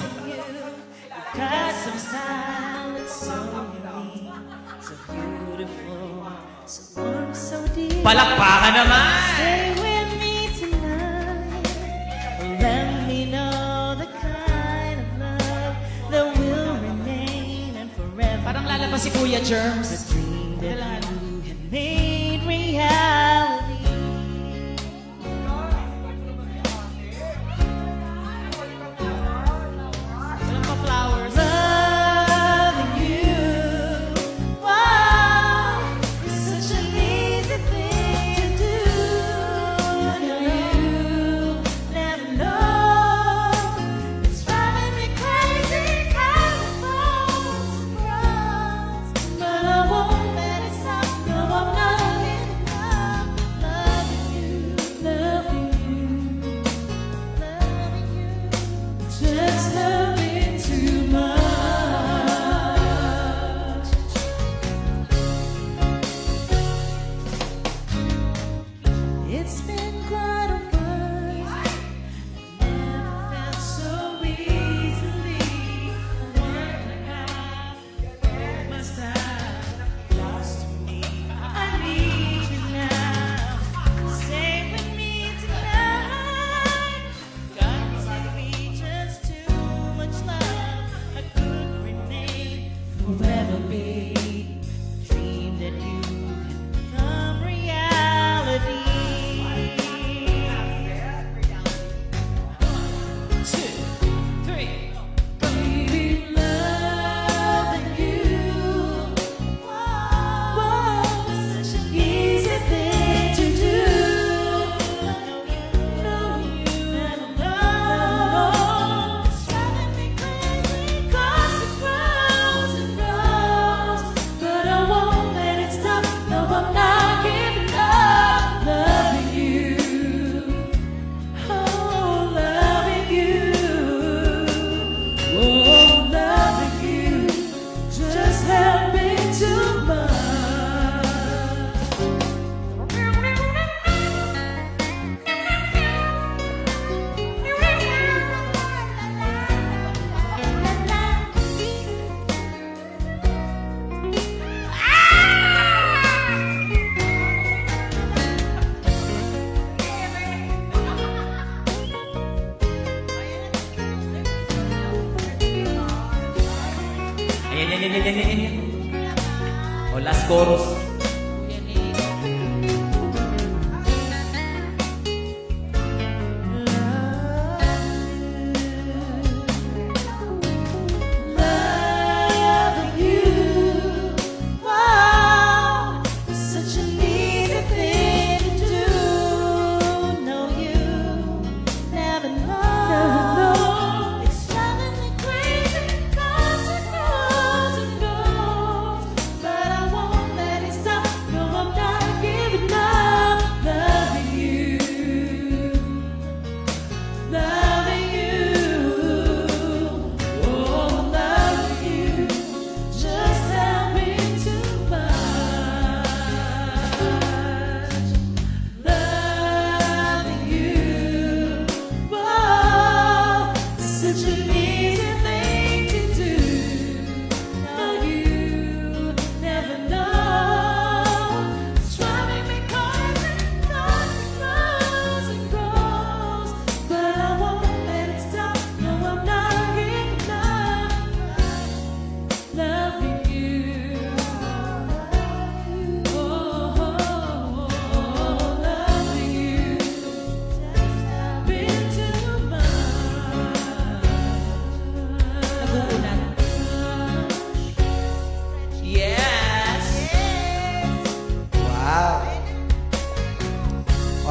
G: Got some style, it's so unique, so beautiful, so warm, so deep.
F: Palakpakan naman!
G: Stay with me tonight. Let me know the kind of love that will remain and forever.
J: Parang lalabas si Kuya Germs.
G: The dream that you had made reality.
J: Walang pa flowers.
G: Loving you, wow, is such an easy thing to do. You never know, it's driving me crazy, kind of falls across, but I won't let it stop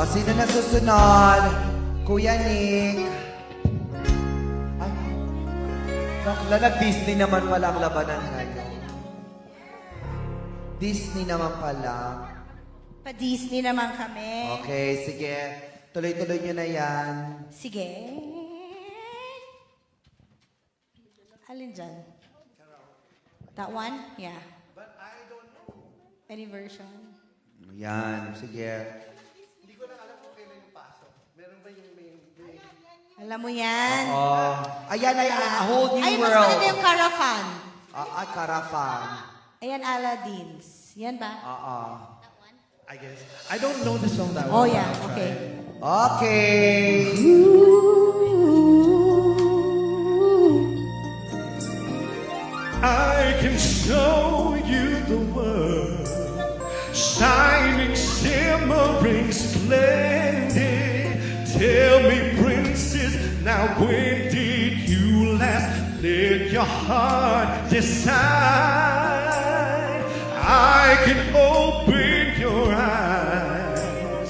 B: O, sino na susunod? Kuya Nick. Ay, bakla, nag-Disney naman pala ang labanan ngayon. Disney naman pala.
E: Pa-Disney naman kami.
B: Okay, sige. Tuloy-tuloy nyo na yan.
E: Sige. Alin dyan? That one? Yeah. But I don't know. Any version?
B: Yan, sige.
E: Alam mo yan?
B: Ayan ay A Whole New
E: Ay, mas
B: World.
E: maganda yung Caravan.
B: Caravan.
E: Ayan, Aladdin's. Yan ba?
H: I guess. I don't know the song that
E: Oh,
H: well.
E: yeah.
H: I'll try.
E: Okay.
B: Okay.
H: I can show you the world, shining, shimmering, splendid. Tell me, princess, now when did you last let your heart decide? I can open your eyes,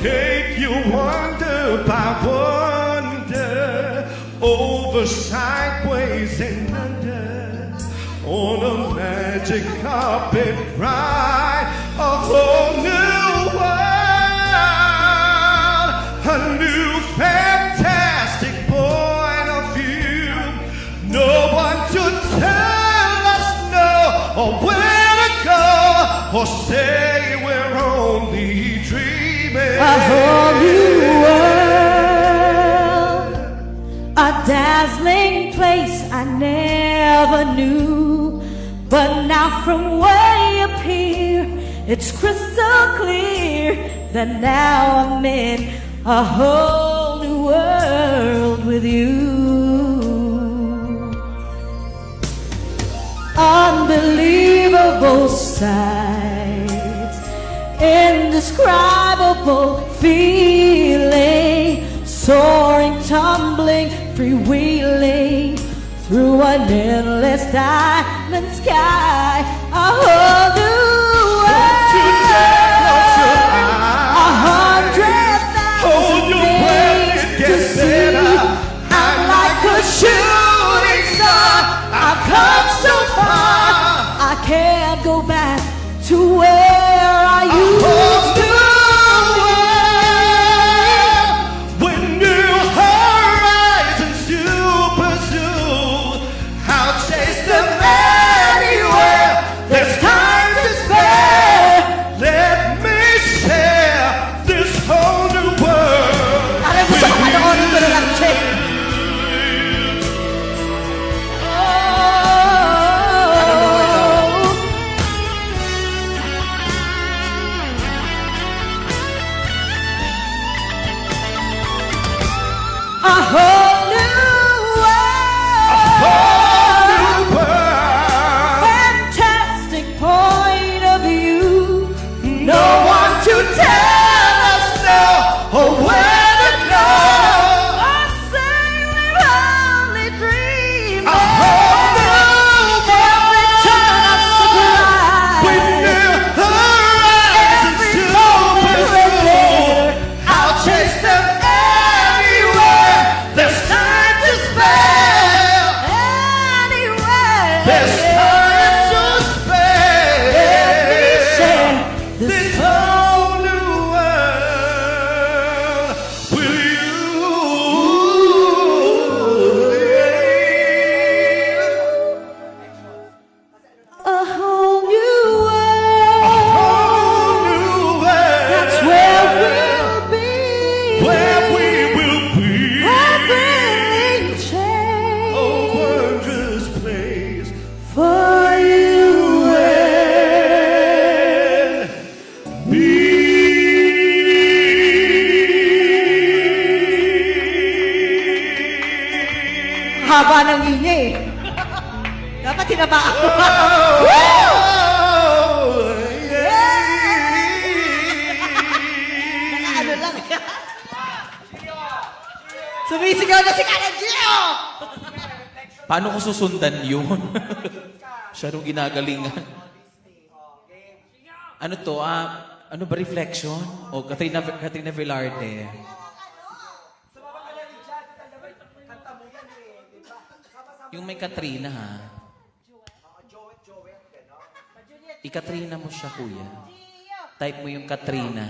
H: take you wonder by wonder, over, sideways, and under, on a magic carpet ride, a whole new world, a new fantastic point of view. No one to tell us no, or where to go, or say we're only dreaming.
G: A whole new world, a dazzling place I never knew. But now from way up here, it's crystal clear that now I'm in a whole new world with you. Unbelievable sights, indescribable feeling, soaring, tumbling, freewheeling through an endless diamond sky, a whole new world, 100,000 things to see. I'm like a shooting star. I've come so far, I can't go back to where I used to be.
H: When new horizons you pursue, I'll chase them anywhere. There's time to spare. Let me share this whole new world.
G: Alam mo sa panoorin ko na lang, Chef. A whole new world,
H: New world.
G: fantastic point of view. No one to tell us no or where to go. I say we're only dreaming.
H: A whole new
G: Every turn of surprise,
H: When new horizons
G: every
H: you
G: moment we're
H: pursue,
G: there,
H: I'll chase them anywhere. There's time to spare.
G: anywhere.
H: There's time to spare. This whole new world with you.
G: A whole new world.
H: Whole new world.
G: That's where we'll be.
H: Where we will be.
G: Everything changed
H: A wondrous place
G: for you
H: and me.
G: Haba ng linya eh. Dapat tinaba ako. Ano lang. Sumisigaw na si Karen Gio!
F: Paano ko susundan yun? Siya nung ginagalingan. Ano to? Ano ba, Reflection? O Katrina Velarde? Yung may Katrina, ha? I-Katrina mo siya, kuya. Type mo yung Katrina.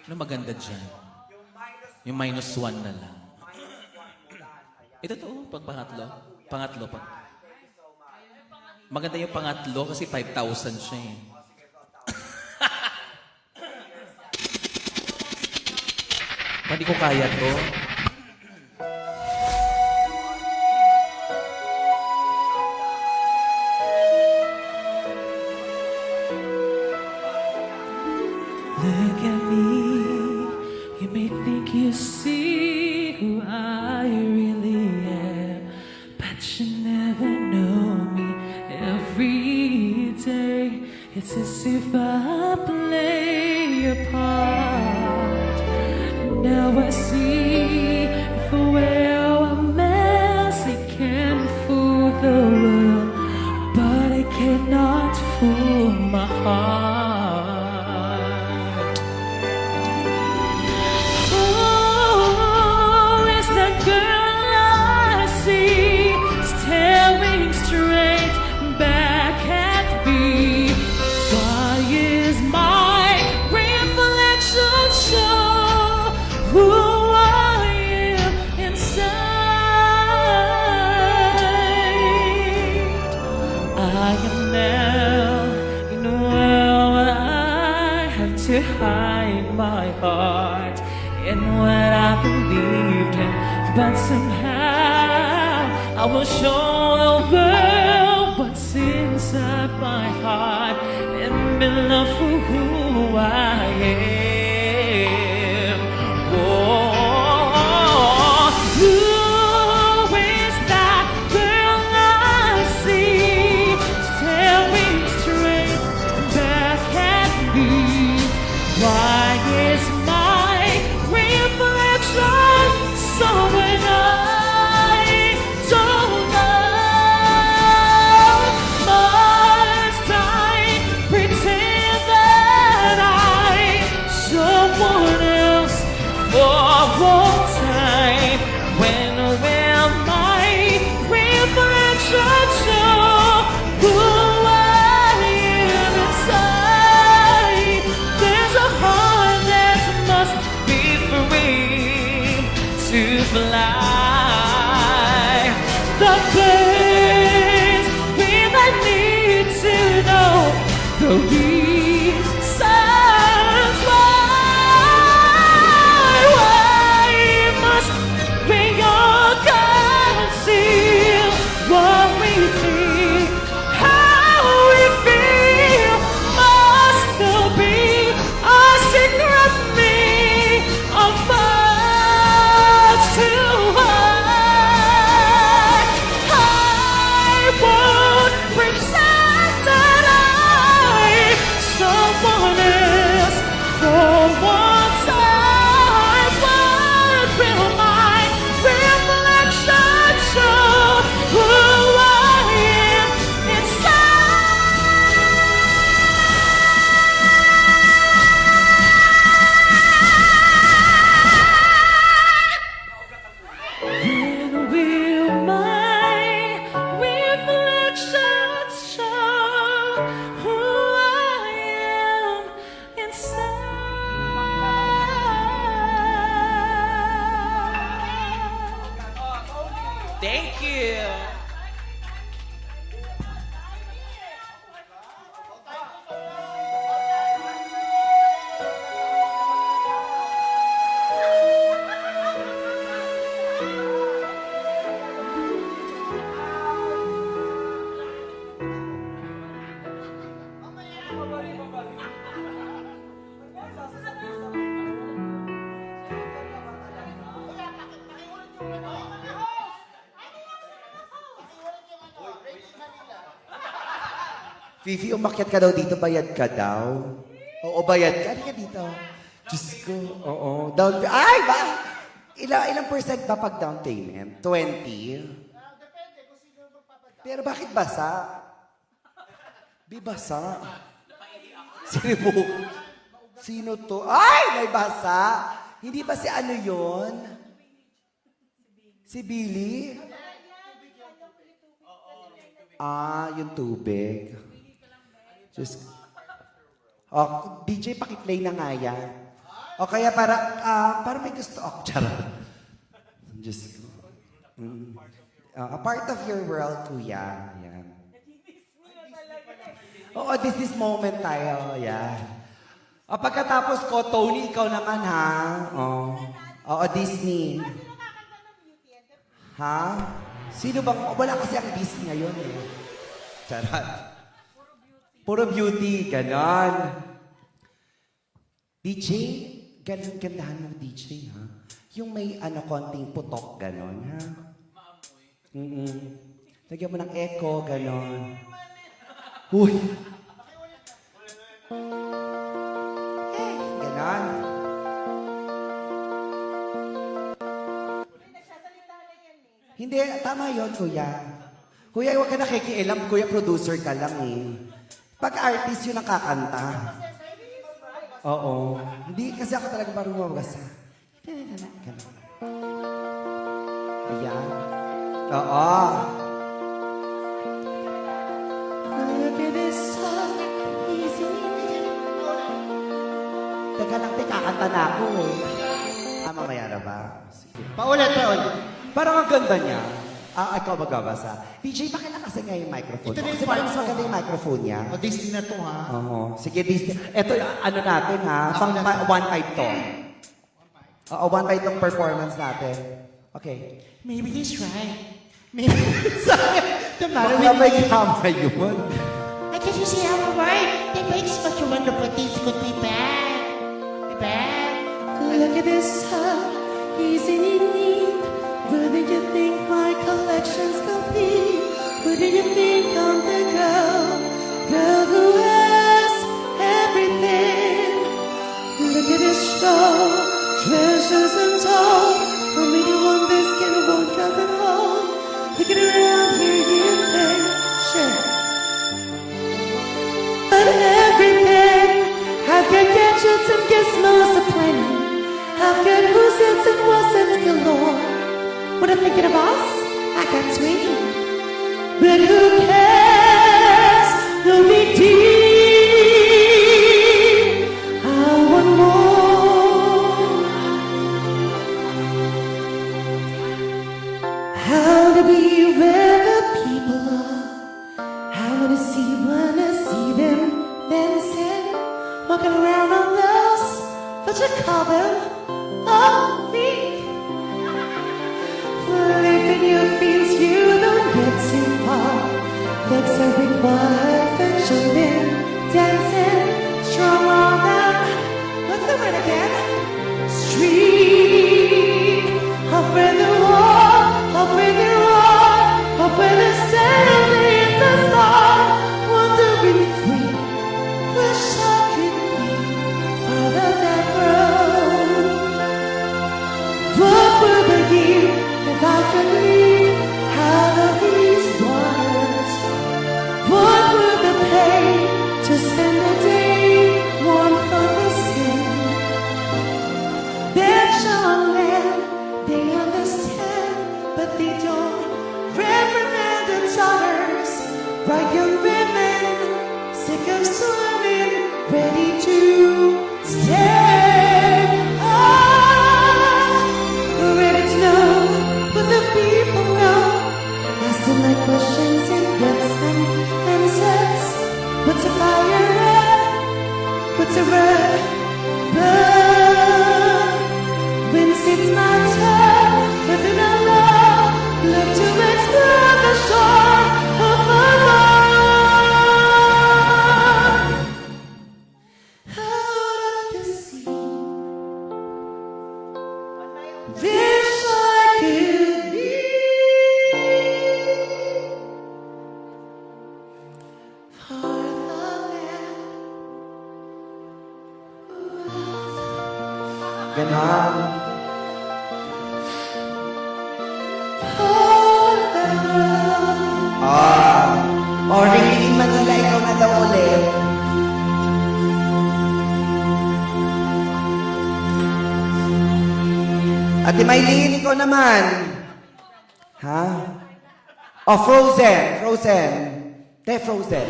F: Ano maganda dyan? Yung -1 na lang. Ito to, pag pangatlo. Pangatlo pa. Maganda yung pangatlo kasi 5,000 siya eh. Hindi ko kaya to.
G: Look at me. You may think you see who I really am, but you never know me. Every day, it's as if I play a part. Now I see if I wear a mask, it can fool the world, but it cannot fool my heart. Oh, it's that girl I see staring straight back at me. Why is my reflection show who I am inside? I am now in a world where I have to hide my heart and what I believed in, but somehow I will show the world what's inside my heart and be loved for who I am. Oh, who is that girl I see staring straight back at me? Why is my reflection someone I don't know? Must I pretend that I'm someone else for one time? When will my reflection show who I am inside? There's a heart that must be free to fly. The birds will I need to know the reasons why must we all conceal what we think, how we feel? Must there be a secret me of us to hide? I won't pretend that I'm someone else for one time. What will my reflection show who I am inside? When will my reflection show who I am inside?
F: Thank you!
B: Fifi, umakyat ka daw dito, bayad ka daw. Oo, bayad ka. Halika dito. Diyos ko, oo. Down, ay, ba? Ilang percent ba pag down payment? 20? Pero bakit basa? Basa. Sino to? Ay! May basa! Hindi ba si ano yon? Si Billy? Yung tubig. Just, DJ, pakiplay na nga yan. O kaya para may gusto ako. Charot. Just, a part of your world, kuya. Yan. Oo, this moment tayo. Yan. O pagkatapos ko, Tony, ikaw naman ha. Oo, Disney. Ha? Sino bang, wala kasi ang Disney ngayon eh. Charot. Puro beauty, ganon. DJ, gandahan mo DJ ha. Yung may konting putok, ganon ha. Lagyan mo ng echo, ganon. Uy! Ganon. Hindi, tama yon kuya. Kuya, huwag ka nakikialam. Kuya, producer ka lang eh. Pag artist yun ang kakanta. Oo. Hindi kasi ako talaga marunong magbasa. Ganon. Ayan. Oo.
E: Look at this song, easy.
B: Teka lang, kakanta na ako eh. Mamaya na ba? Sige.
C: Paulit.
B: Parang ang ganda niya. Ikaw magbabasa. DJ, pakilakasin nga yung microphone.
C: Ito na yung
B: Kasi parang mas
C: microphone.
B: maganda yung microphone niya.
C: O, Disney na to, ha?
B: Oo. Sige, Disney. Ito, natin ha. Pang 1-5 to. Oo, 1-5 tong performance natin. Okay.
C: Maybe he's right. Maybe the matter
B: Baka may
C: with me.
B: kama yun.
C: I guess you see how right. They make such a wonderful things could be bad. Be bad.
E: Look at this song, easy in need. Wouldn't you think my collection's complete? Wouldn't you think I'm the girl who has everything? Look at this show, treasures untold. Only the one biscuit and one cup at home. Look at around here, you think, sure. But everything, I've got gadgets and gizmos aplenty. I've got who's its and what's its galore. What I'm thinking of us, I got 20. But who cares? No big deal. I want more. How to be where the people are. How to see when I see them dancing, walking around on those, what you call them, feet. Living your feet, you don't get too far. Legs are required for jumping, dancing, strong on them. What's the word again? Street. Up where the wall, up where the roar, up where the sail in the storm, wandering free. Wish I could be part of that road. What would I give if I could leave out of these waters? What would the pay to spend a day warm from the sea? They're young men, they understand, but they don't reprimand the daughters. Right young women, sick of swimming, ready to stand up, ready to know what the people know. Ask them my questions and get some answers. What's a fire red? What's a red bird? When it's my turn, living alone, love to explore the shore of my love. Out of the sea, wish I could be
B: O, Ringling Manila, ikaw na daw ulit. Ate Maylene, ikaw naman. Ha? Oh, Frozen. Frozen. Te, Frozen.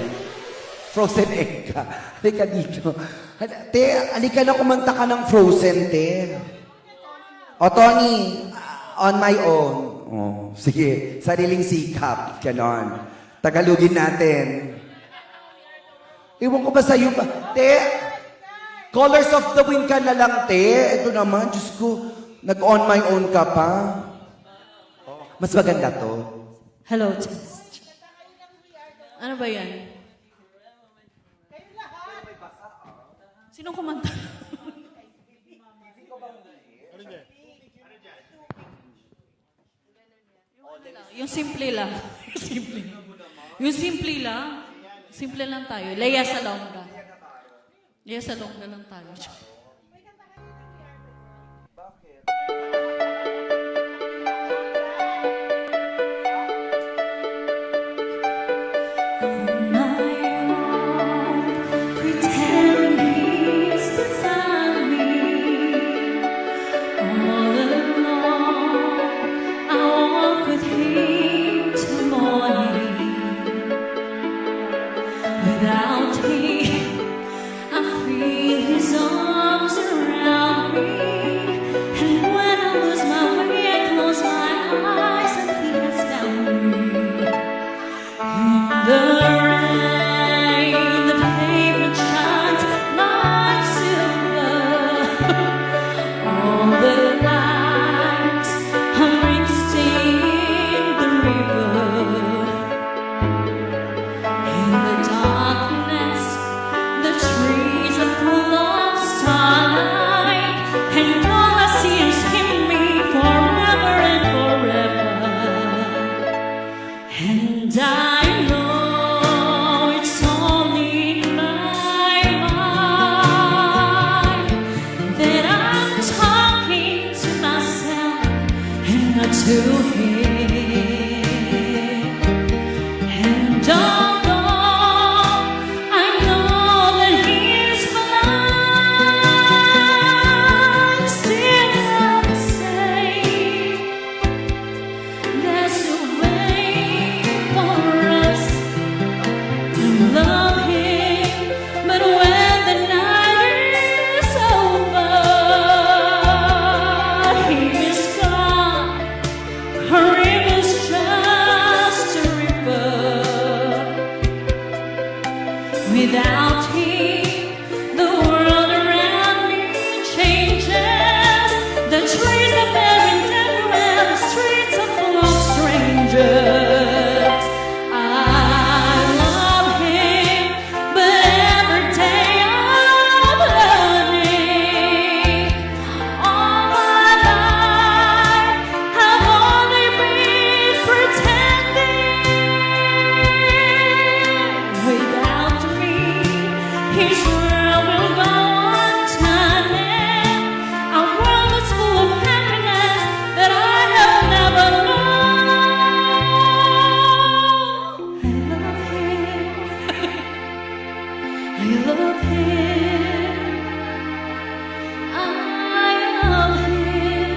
B: Frozen egg ka. Halika dito. Te, halika na kumanta ka ng Frozen, te. O, Tony, on my own. Oh, sige, sariling sikap. Ganon. Tagalugin natin. Iwan ko ba sa'yo ba? Te, Colors of the Wind ka na lang, te. Ito naman, Diyos ko, nag-on my own ka pa. Mas maganda to.
G: Hello, test. Ano ba yan? Sinong kumanta? Yung simple lang. Simple. Yung simple lang. Simple lang tayo. Leia Salonga. Leia Salonga lang tayo.
E: Without him, I feel his arms around me. And when I lose my way, I close my eyes and he has found me. In the rain, the pavement shines like silver. All the lights are mixing in the river. In the darkness, the trees are full of starlight, and all I see is him and me forever and forever. And I know it's only in my mind that I'm talking to myself and not to him. And although I know that he's mine, still I'll say there's a way for us to love him. But when the night is over, he is gone. A river's just a river. Without him, the world around me changes. The trees are very tender and the streets are full of strangers. I love him, but every day I'm learning. All my life I've only been pretending. Without me, his world will go on turning. A world that's full of happiness that I have never known. I love him. I love him,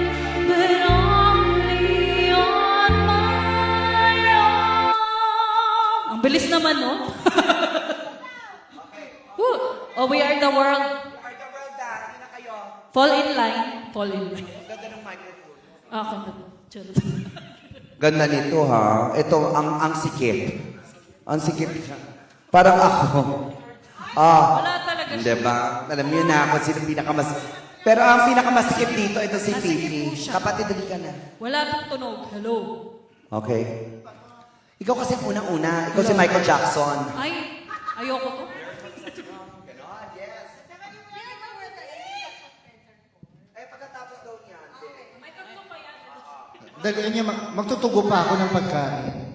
E: but only on my own.
G: Ang bilis naman, no? Woo! Oh, we are the world. Fall in line. Fall in line.
B: Ganda ng microphone.
G: Ako na. Charot.
B: Ganda nito ha. Ito, ang sikip. Ang sikip siya. Parang ako.
G: Wala talaga siya.
B: Diba? Alam niyo na ako sino pinakamas... Pero ang pinakamasikip dito, ito si
J: Masikip
B: Fifi.
J: po siya.
B: Kapatid, dali ka na.
G: Wala pang tunog. Hello.
B: Okay. Ikaw kasi unang-una. Ikaw si Michael Jackson.
G: Ay, ayoko to.
A: Dali niya, magtutugo pa ako ng pagkain.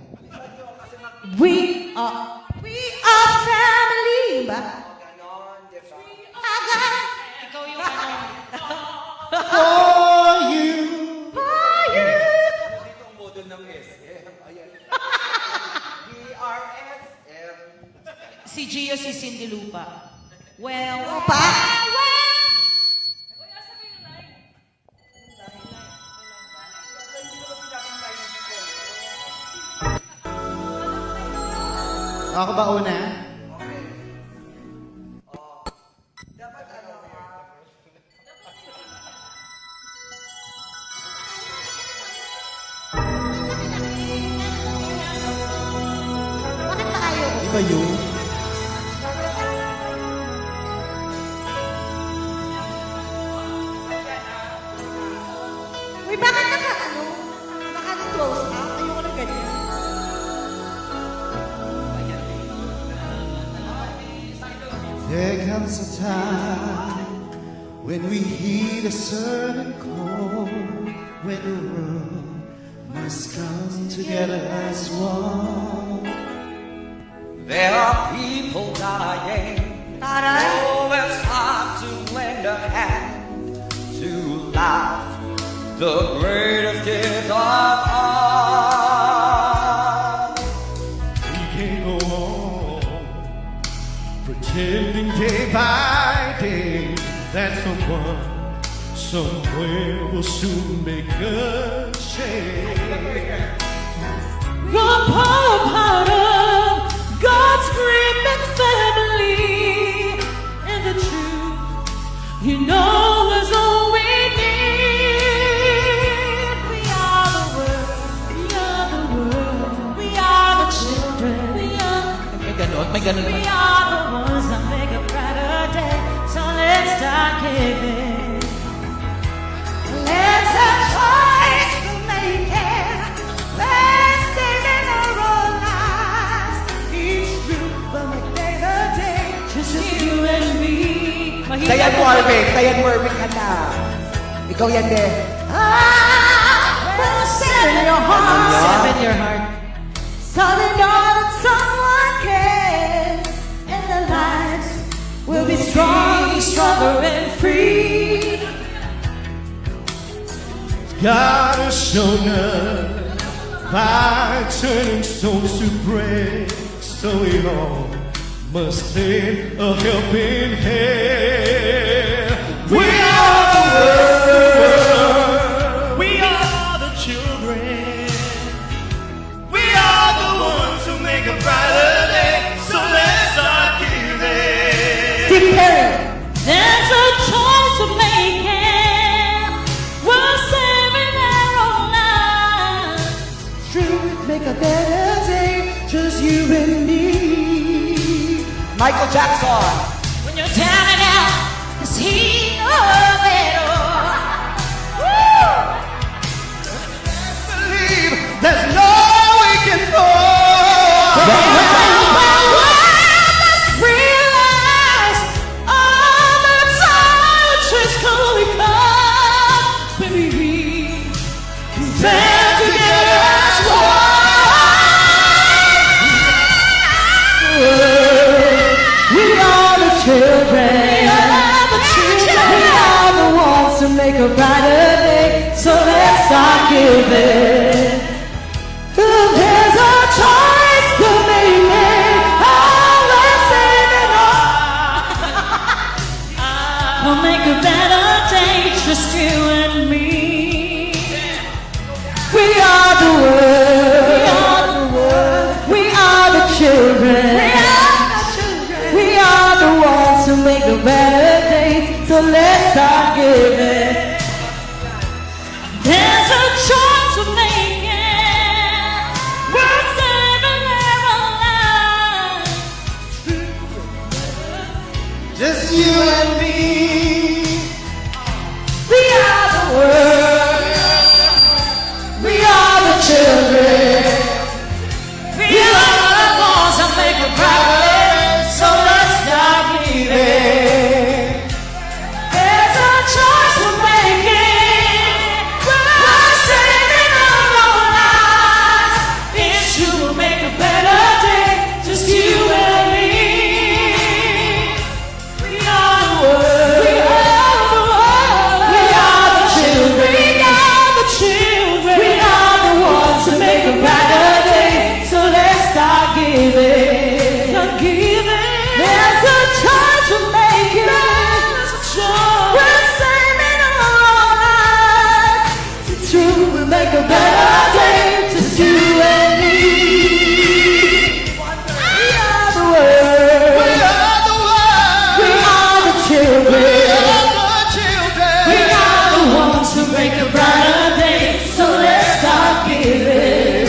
J: We are family. Ba?
G: Ikaw yung ano.
A: For you.
B: Dito ang model ng SM. Ayan. DRSL.
J: Gio, si Cindy Lupa. Well,
E: Pa?
C: Ako ba una?
E: Bakit ba ayaw mo?
C: Iba yun?
E: Uy, bakit naka-close up? Ayoko na ganyan.
A: There comes a time when we heed a certain call, when the world must come together as one.
B: There are people dying.
E: Taray!
B: Oh, it's time to lend a hand to life, the greatest gift of all.
H: We can't go on pretending day by day that someone somewhere will soon make a change.
G: You're part of God's great big family, and the truth, you know, is all we need. We are the world, we are the world, we are the children, we are.
F: May ganun
G: We
F: naman.
G: are the ones that make a brighter day, so let's start giving.
E: Let's have choice to make it. Let's save in our own lives. Each group will make better day.
G: Just you and me.
B: Dayan Warwick ka na. Ikaw yan, be.
E: Will save in your heart.
G: Seven your heart.
E: So they know that someone cares. And the lives will be strong,
G: Stronger and free.
H: God has shown us by turning stones to bread, so we all must lend a helping hand. We are the world. We are the children. We are the ones who make a brighter day. So let's start giving.
G: There's a choice to make it. We're saving our own lives.
E: make a better day, just you and me.
B: Michael Jackson.
G: When you're down and out, 'cause he knows it all.
H: Believe there's no way can go.
G: Realize all the time is going on. Baby, we stand together as one. We are the children. We are the ones to make a brighter day. So let's start giving. There's a choice to make it. Always saving all. We'll make a better day, just you and me. We are the world. We are the world. We are the children. We are the ones who make a better day. So let's start giving. There's a choice to make it. We're saving our own lives.
A: Just you and me.
G: We are the world. We are the children. We are the ones that make a brighter day. So let's start giving. There's a choice to make.
E: make a better day, just you and me. We are the world.
H: We are the world.
E: We are the children.
H: We are the children.
E: We are the ones who make a brighter day. So let's start giving.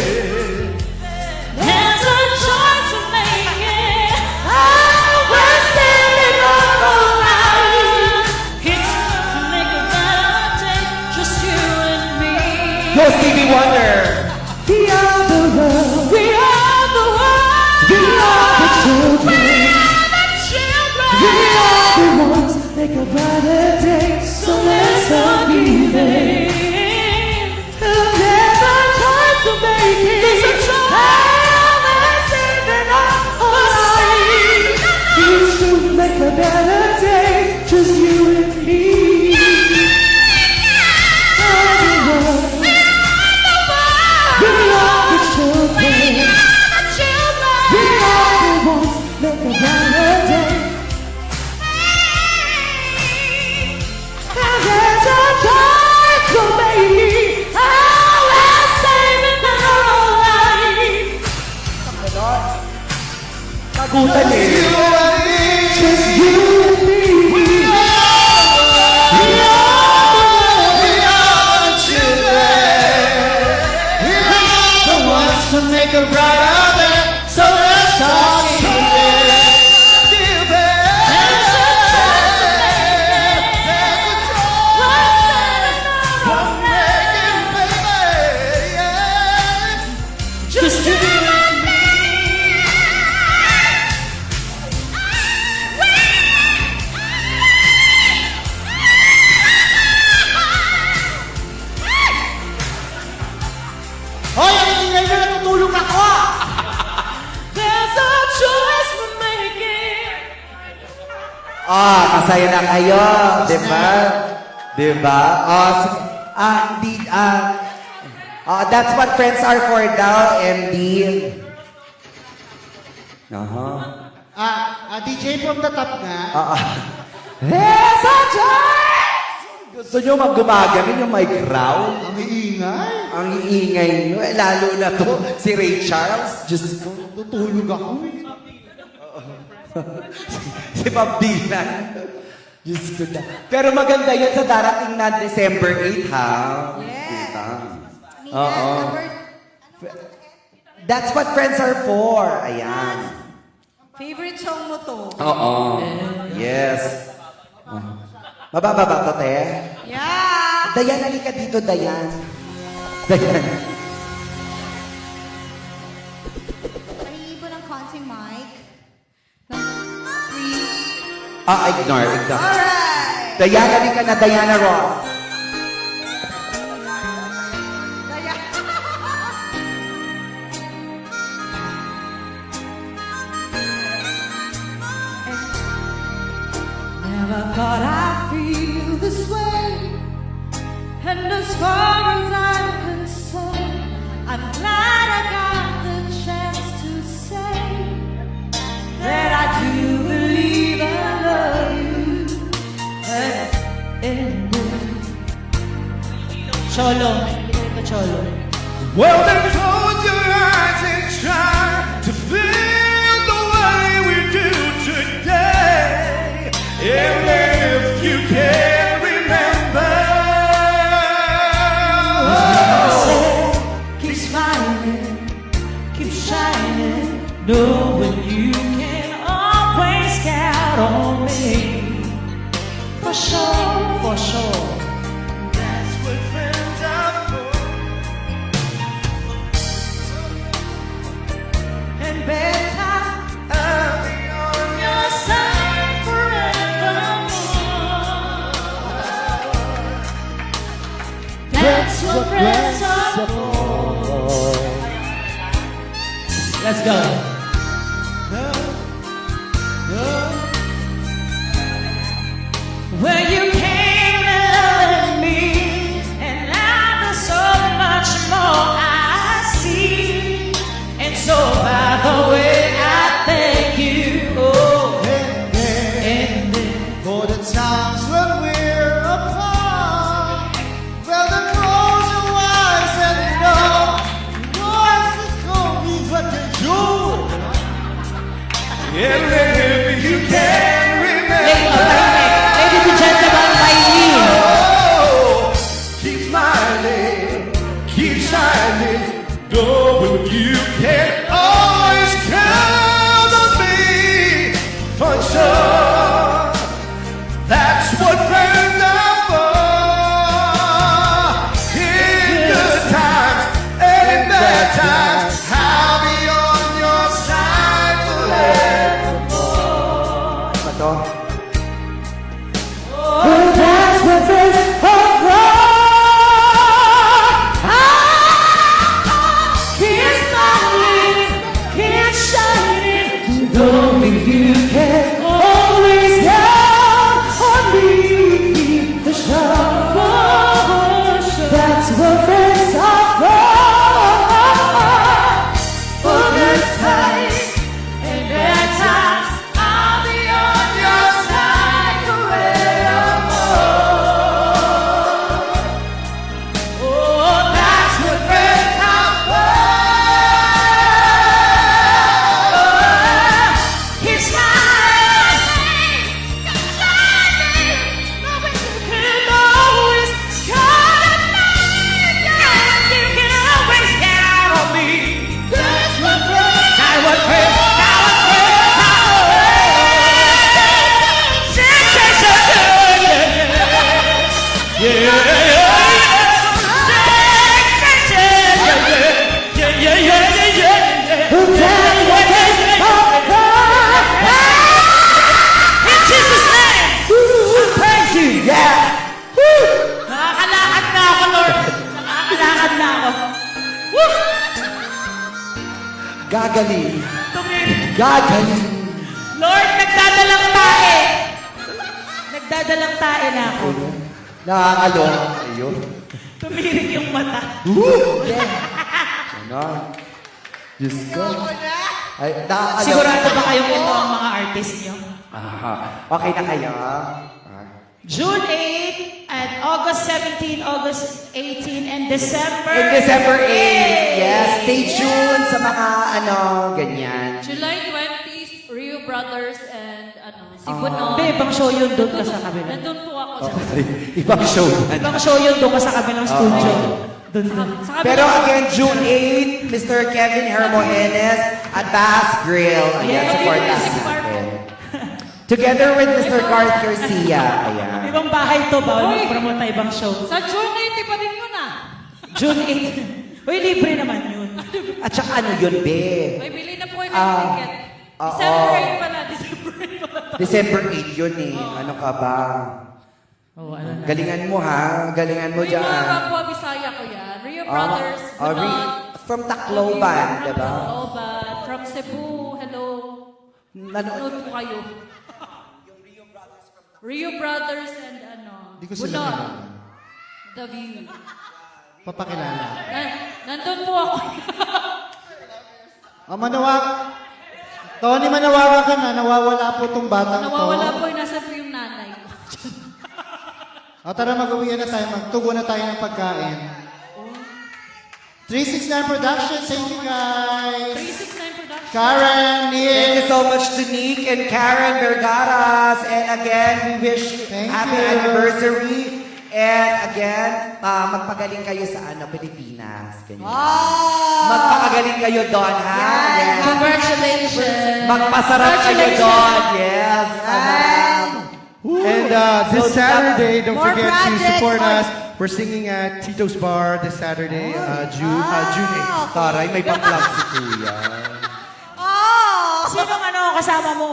G: There's a choice to make it.
E: Oh, we're standing on the line.
G: It's to make a better day, just you and me.
B: Go Stevie Wonder!
E: We are the world.
G: We are the world.
E: We are the children.
G: We are the children.
E: We are the ones who make a brighter day. So let's start giving. There's a choice to make it.
G: There's a choice.
E: Oh, we're standing on the line. It's to make a better day, just you and me. We are the children. We are the ones make a brighter day. And there's a choice to make. Oh, we're saving our life.
B: Nagutan eh.
E: Just you and me. We are
H: the children. We are the ones to make a brighter day. So let's start giving.
G: Just you and me.
A: Hoy, ang ingay na natutulog ako!
G: There's a choice we're making.
B: Masaya na kayo, di ba? Di ba? That's what friends are for daw, MD.
A: DJ from the top nga.
B: There's a choice! Gusto nyo gumagamit yung mic raw?
A: Ang iingay.
B: Ang iingay nyo. Lalo na to, si Ray Charles. Diyos ko.
A: Tutulog ako.
B: Si Bob Dylan. Diyos ko na. Pero maganda yun sa darating na December 8, ha?
E: Yes.
B: Oo. That's what friends are for. Ayan.
E: Favorite song mo to?
B: Oo. Yes. Mababa ba to, te?
E: Yeah.
B: Dayan, halika dito, Dayan. Dayan.
E: Pahingi po ng konting mic.
B: Ignore.
E: Alright.
B: Dayan, halika na, Diana Ross.
G: Never thought I'd feel this way. And as far as I'm concerned, I'm glad I got the chance to say that I do believe I love you. Cholo, Cholo.
H: Well, then close your eyes and try to feel the way we do today. And if you can remember,
G: Keep smiling, keep shining, knowing you can always count on me. For sure, for sure.
H: that's what friends are for.
G: And better, I'll be on your side forevermore. That's what friends are for. Let's go. Well, you came and loved me, and now there's so much more I see. And so, by the way, I thank you. Oh, and then
A: For the times when we're apart, well, the close your eyes
H: And if you can remember,
J: Ladies and gentlemen, Miley.
H: oh, keep smiling, keep shining, knowing you can always count on me for sure. That's what friends are for. In good times and in bad times, I'll be on your side forevermore.
B: Ano to?
E: That's what friends are for. Keep smiling, keep shining, knowing you can always count on me for sure. That's what friends are for. For good times and bad times, I'll be on your side forevermore. Oh, that's what friends are for. Keep smiling, keep shining, knowing you can always count on me. Yeah, you can always count on me. That's what friends. That's what friends. Nakakalakad na ako, Lord. Nakakalakad na ako. Woo!
B: Gagaling.
J: Tumingin.
B: Gagaling.
J: Lord, nagdadalang tae. Nagdadalang tae na ako.
B: Nakakalo. Ayun.
J: Tumirik yung mata.
B: Ano? Diyos ko. Ay, nakakalo.
J: Sigurado ba kayong ito ang mga artist niyo?
B: Aha. Okay na kayo? Ah.
J: June 8 and August 17, August 18, and December
B: In December 8. Yes. Stay tuned sa mga ganyan.
G: July 20, Rio Brothers and Sibuno.
J: Hindi, ibang show yun doon ka sa kabilang.
G: Nandun po ako sa
B: Ibang show.
J: Ibang show yun doon ka sa kabilang studio. Doon.
G: sa
B: Pero
G: kabilang-
B: again, June 8, Mr. Kevin Hermogenes at Bass Grill. Ayan, supportahan natin. Together with Mr. Garth Garcia. Ayan.
J: Ibang bahay to, bawal mag-promote na ibang show.
G: Sa June 8, iba din yun ah.
J: June 8. Uy, libre naman yun.
B: At saka ano yun, be?
G: May bili na po kayo ng ticket.
B: oo.
G: December 8 pala, December 8 pala.
B: December 8 yun eh. Ano ka ba?
J: Oh, ano na.
B: Galingan mo ha. Galingan mo
G: Rio
B: dyan.
G: Kapwa Bisaya ko yan. Rio Brothers, Bunod.
B: From Tacloban,
G: From
B: diba?
G: Tacloban, from Cebu, hello. Nanood po kayo. Rio Brothers and
A: Hindi ko sila
G: Bunod.
A: kilala.
G: The View.
A: Papakilala.
G: Nandun po ako.
A: Tony, manawagan ka na. Nawawala po itong batang to.
G: Nawawala po yung nasa po yung nanay ko.
A: Tara, mag-uwian na tayo. Magtugo na tayo ng pagkain. 369 Productions. Thank you, guys.
G: 369 Productions.
A: Karen,
B: Thank you
A: Nick.
B: so much to Nick and Karen Vergaras. And again, we wish
A: Thank
B: happy
A: you.
B: anniversary. And again, magpagaling kayo sa Pilipinas. Ganyan. Magpakagaling kayo doon, ha? Yes.
G: Congratulations.
B: Magpasarap kayo doon. Yes.
K: And this Saturday, don't
E: More
K: forget to
E: projects
K: support
E: on-
K: us. We're singing at Tito's Bar this Saturday, June 8th.
B: Taray, may pang-plug si Kuya.
J: Sinong kasama mo?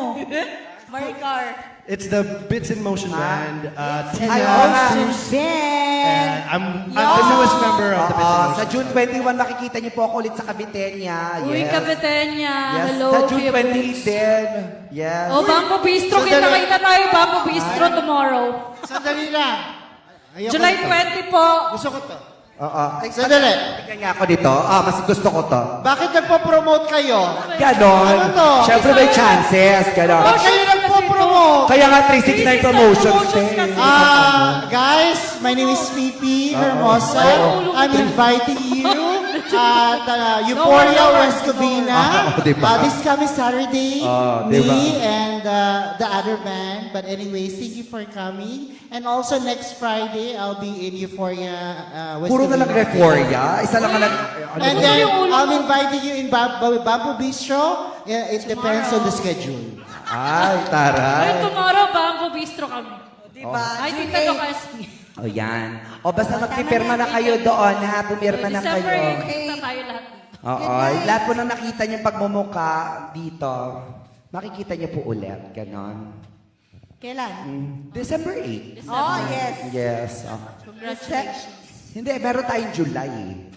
G: Maricar.
K: It's the Bits in Motion Band. Tina,
B: Ay, oo nga.
K: Cruz, and I'm the newest member of the Bits in
B: Sa
K: Motion.
B: June 21, makikita niyo po ako ulit sa Caviteña.
G: Uy,
B: Yes.
G: Caviteña.
B: Yes.
G: Hello,
B: Sa June
G: Kuya
B: 28
G: Boots.
B: din. Yes.
G: Oh, Bangko Bistro. Kita-kita tayo, Bangko Bistro tomorrow.
A: Sandali lang. Ayoko
G: July
A: nito.
G: 20 po.
A: Gusto ko to.
B: Oo. Ay,
A: Sandali.
B: bigyan niya ako dito. Mas gusto ko to.
A: Bakit nagpo-promote kayo?
B: Ganon.
A: Ano to?
B: Siyempre may chances. Ganon.
A: Bakit kayo nagpo-promote?
B: Kaya nga 369 promotions
J: promotions
B: din.
J: kasi.
A: Guys, my name is Fifi Hermosa. I'm inviting you
C: you at Euphoria West Covina.
B: diba?
C: This coming Saturday,
B: diba?
C: me and the other band. But anyways, thank you for coming. And also next Friday, I'll be in Euphoria West
B: Puro na lang
C: Covina.
B: Euphoria. Isa lang ka lang.
C: And then, I'm inviting you in Bamboo Bistro. It depends on the schedule.
B: Ay,
G: Ay,
B: taray.
G: tomorrow, Bangko Bistro kami.
E: Diba?
G: Ay,
E: June
G: Tita
E: 8.
G: Dokasti.
B: O yan. O basta magpipirma na kayo doon ha. Pumirma na
G: December
B: kayo.
G: 8, kita tayo lahat.
B: Oo. Lahat po nang nakita niyong pagmumuka dito, makikita niyo po ulit. Ganon.
E: Kailan?
B: December 8.
E: Oh, yes.
B: Yes.
G: Congratulations.
B: Hindi, meron tayong July.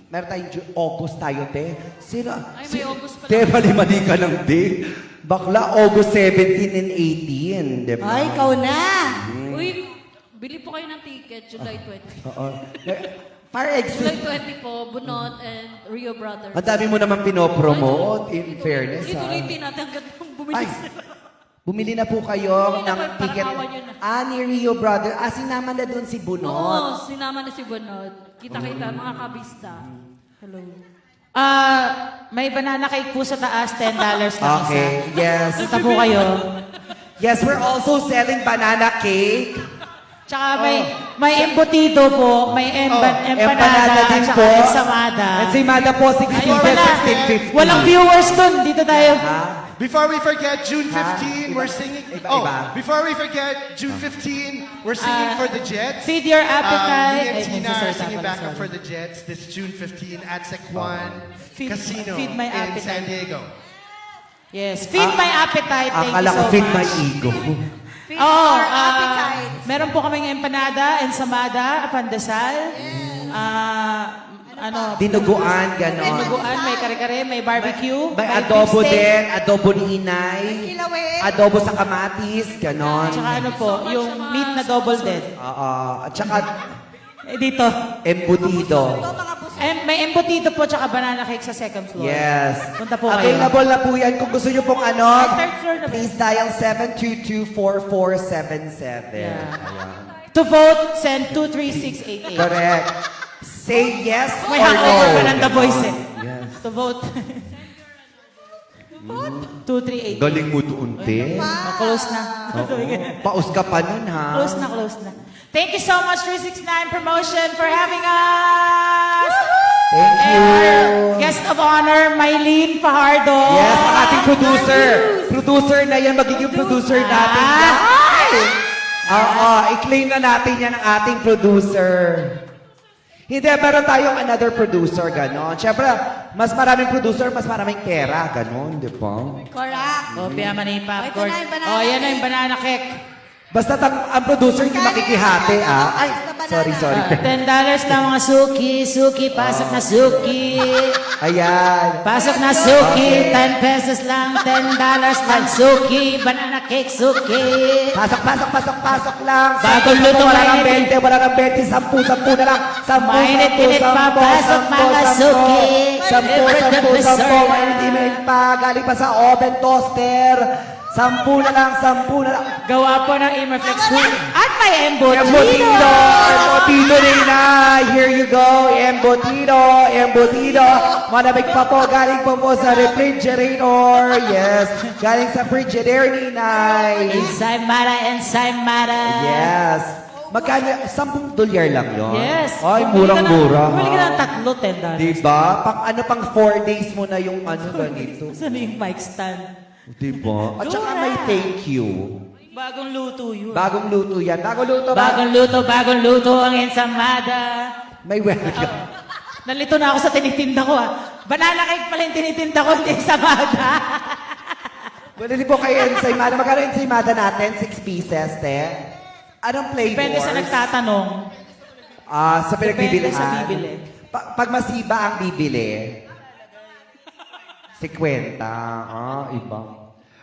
B: Meron tayong August tayo, te. Sino?
G: Ay, may August pala.
B: Te, mali-mali ka ng date. Bakla, August 17 and 18, di ba?
E: Ay, ikaw na.
G: Uy, bili po kayo ng ticket, July 20.
B: Oo. Para exit.
G: July 20 po, Bunot and Rio Brothers.
B: Ang dami mo naman pinopromote, in fairness, ha?
G: Ulit-ulitin natin hanggang bumili
B: Ay,
G: sila.
B: bumili na po kayo
G: Bumili na
B: ng
G: po, parang
B: ticket.
G: awa nyo na.
B: Ni Rio Brother. Sinama na doon si Bunot.
G: Oo, sinama na si Bunot. Kita-kita, mga kabista. Hello.
J: May banana cake po sa taas, $10 lang
B: Okay,
J: isa.
B: yes.
J: Punta po kayo.
B: Yes, we're also selling banana cake.
J: Tsaka may embutido po, may empanada,
B: din
J: tsaka
B: po.
J: ensamada.
B: Ensamada po, 16
J: Ayun pala,
B: 16.50.
J: walang viewers dun. Dito tayo.
H: Before we forget, June 15, we're singing.
B: Iba.
H: Before we forget, June 15, we're singing for the Jets.
J: Feed your
H: Me
J: appetite.
H: and
J: Ay,
H: Tina are
J: nagsasalita
H: singing
J: pala,
H: backup
J: sorry.
H: for the Jets this June 15 at Sequan Casino
J: feed my
H: in
J: appetite.
H: San Diego.
J: Yes, feed my appetite. Thank
B: Akala
J: you
B: ko
J: so
B: feed
J: much.
B: my ego.
J: Oh,
E: Our appetite.
J: meron po kaming empanada, ensamada, pandesal.
B: Dinuguan, ganon.
J: Dinuguan, may kare-kare, may barbecue,
B: May adobo
J: beef steak,
B: din, adobo ni inay.
E: Kilawin.
B: Adobo sa kamatis, ganon.
J: Tsaka ano po, yung meat na double dead.
B: Oo. At saka
J: Dito.
B: embutido.
E: Ito, mga puso.
J: May embutido po, tsaka banana cake sa second floor.
B: Yes.
J: Punta po kayo.
B: Available na po yan. Kung gusto nyo pong ano,
J: Third floor na ba?
B: please dial 722-4477.
J: Yeah.
B: Ayan.
J: To vote, send 23688.
B: Correct. Say yes
J: May
B: or no.
J: hangover pa ng The Voice eh.
B: Yes.
J: To vote. 238.
B: Galing mo doon, te.
J: Close na.
B: Paus ka pa nun, ha?
J: Close na, close na. Thank you so much, 369 Promotion, for having us!
B: Thank you.
J: And our guest of honor, Mylene Fajardo.
B: Yes, ang ating producer. Producer na yan, magiging producer natin. yan. Oo, i-claim na natin yan ang ating producer. Hindi, meron tayong another producer, ganon. Siyempre, mas maraming producer, mas maraming pera, ganon, di ba?
E: Correct.
J: Kopya man yung popcorn.
E: Ito na yung banana
J: Oh, yan na
E: cake.
J: yung banana cake.
B: Basta ang producer hindi makikihati, ah. Ay, sorry.
J: $10 na mga suki, pasok na suki.
B: Ayan.
J: Pasok na suki, 10 pesos lang, $10 lang suki, banana cake suki.
B: Pasok lang.
J: Bagong luto,
B: wala nang
J: mainit.
B: 20, wala nang 20, 10 na lang. 10,
J: Mainit-init pa, pasok mga suki.
B: 10, mainit pa. Galing pa sa oven toaster. 10 na lang.
J: Gawa po ng Immerflex Food. At may embutido.
B: Embutido rin na. Here you go. Embutido. Manamig pa po. Galing po sa refrigerator. Yes. Galing sa frigidaire ni Nay.
J: Ensaymada.
B: Yes. Magkano? $10 lang yun?
J: Yes.
B: Ay, murang-mura.
J: Bumili ka ng tatlo, $10.
B: Diba? Pang 4 days mo na yung ganito.
J: Saan yung mic stand?
B: Diba? At saka may thank you.
J: Bagong luto yun.
B: Bagong luto yan. Bagong luto ba?
J: Bagong luto ang ensamada.
B: May welcome.
J: Nalito na ako sa tinitinda ko Banana cake pala yung tinitinda ko, hindi ensamada.
B: Bumili po kayo ensaymada. Magkano ensaymada natin? 6 pieces, te? Anong flavors?
J: Depende sa nagtatanong.
B: Sa pinagbibilihan.
J: Depende sa bibili.
B: Pag masiba ang bibili, 50. Iba.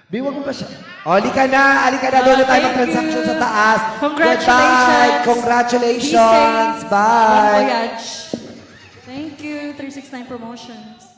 B: Biwag mo ba siya? Halika na doon na tayo
G: Thank
B: mag-transaction
G: you.
B: sa taas.
G: Congratulations.
B: Goodbye. Congratulations.
G: Be safe.
B: Bye.
G: Bon voyage. Thank you, 369 Promotions.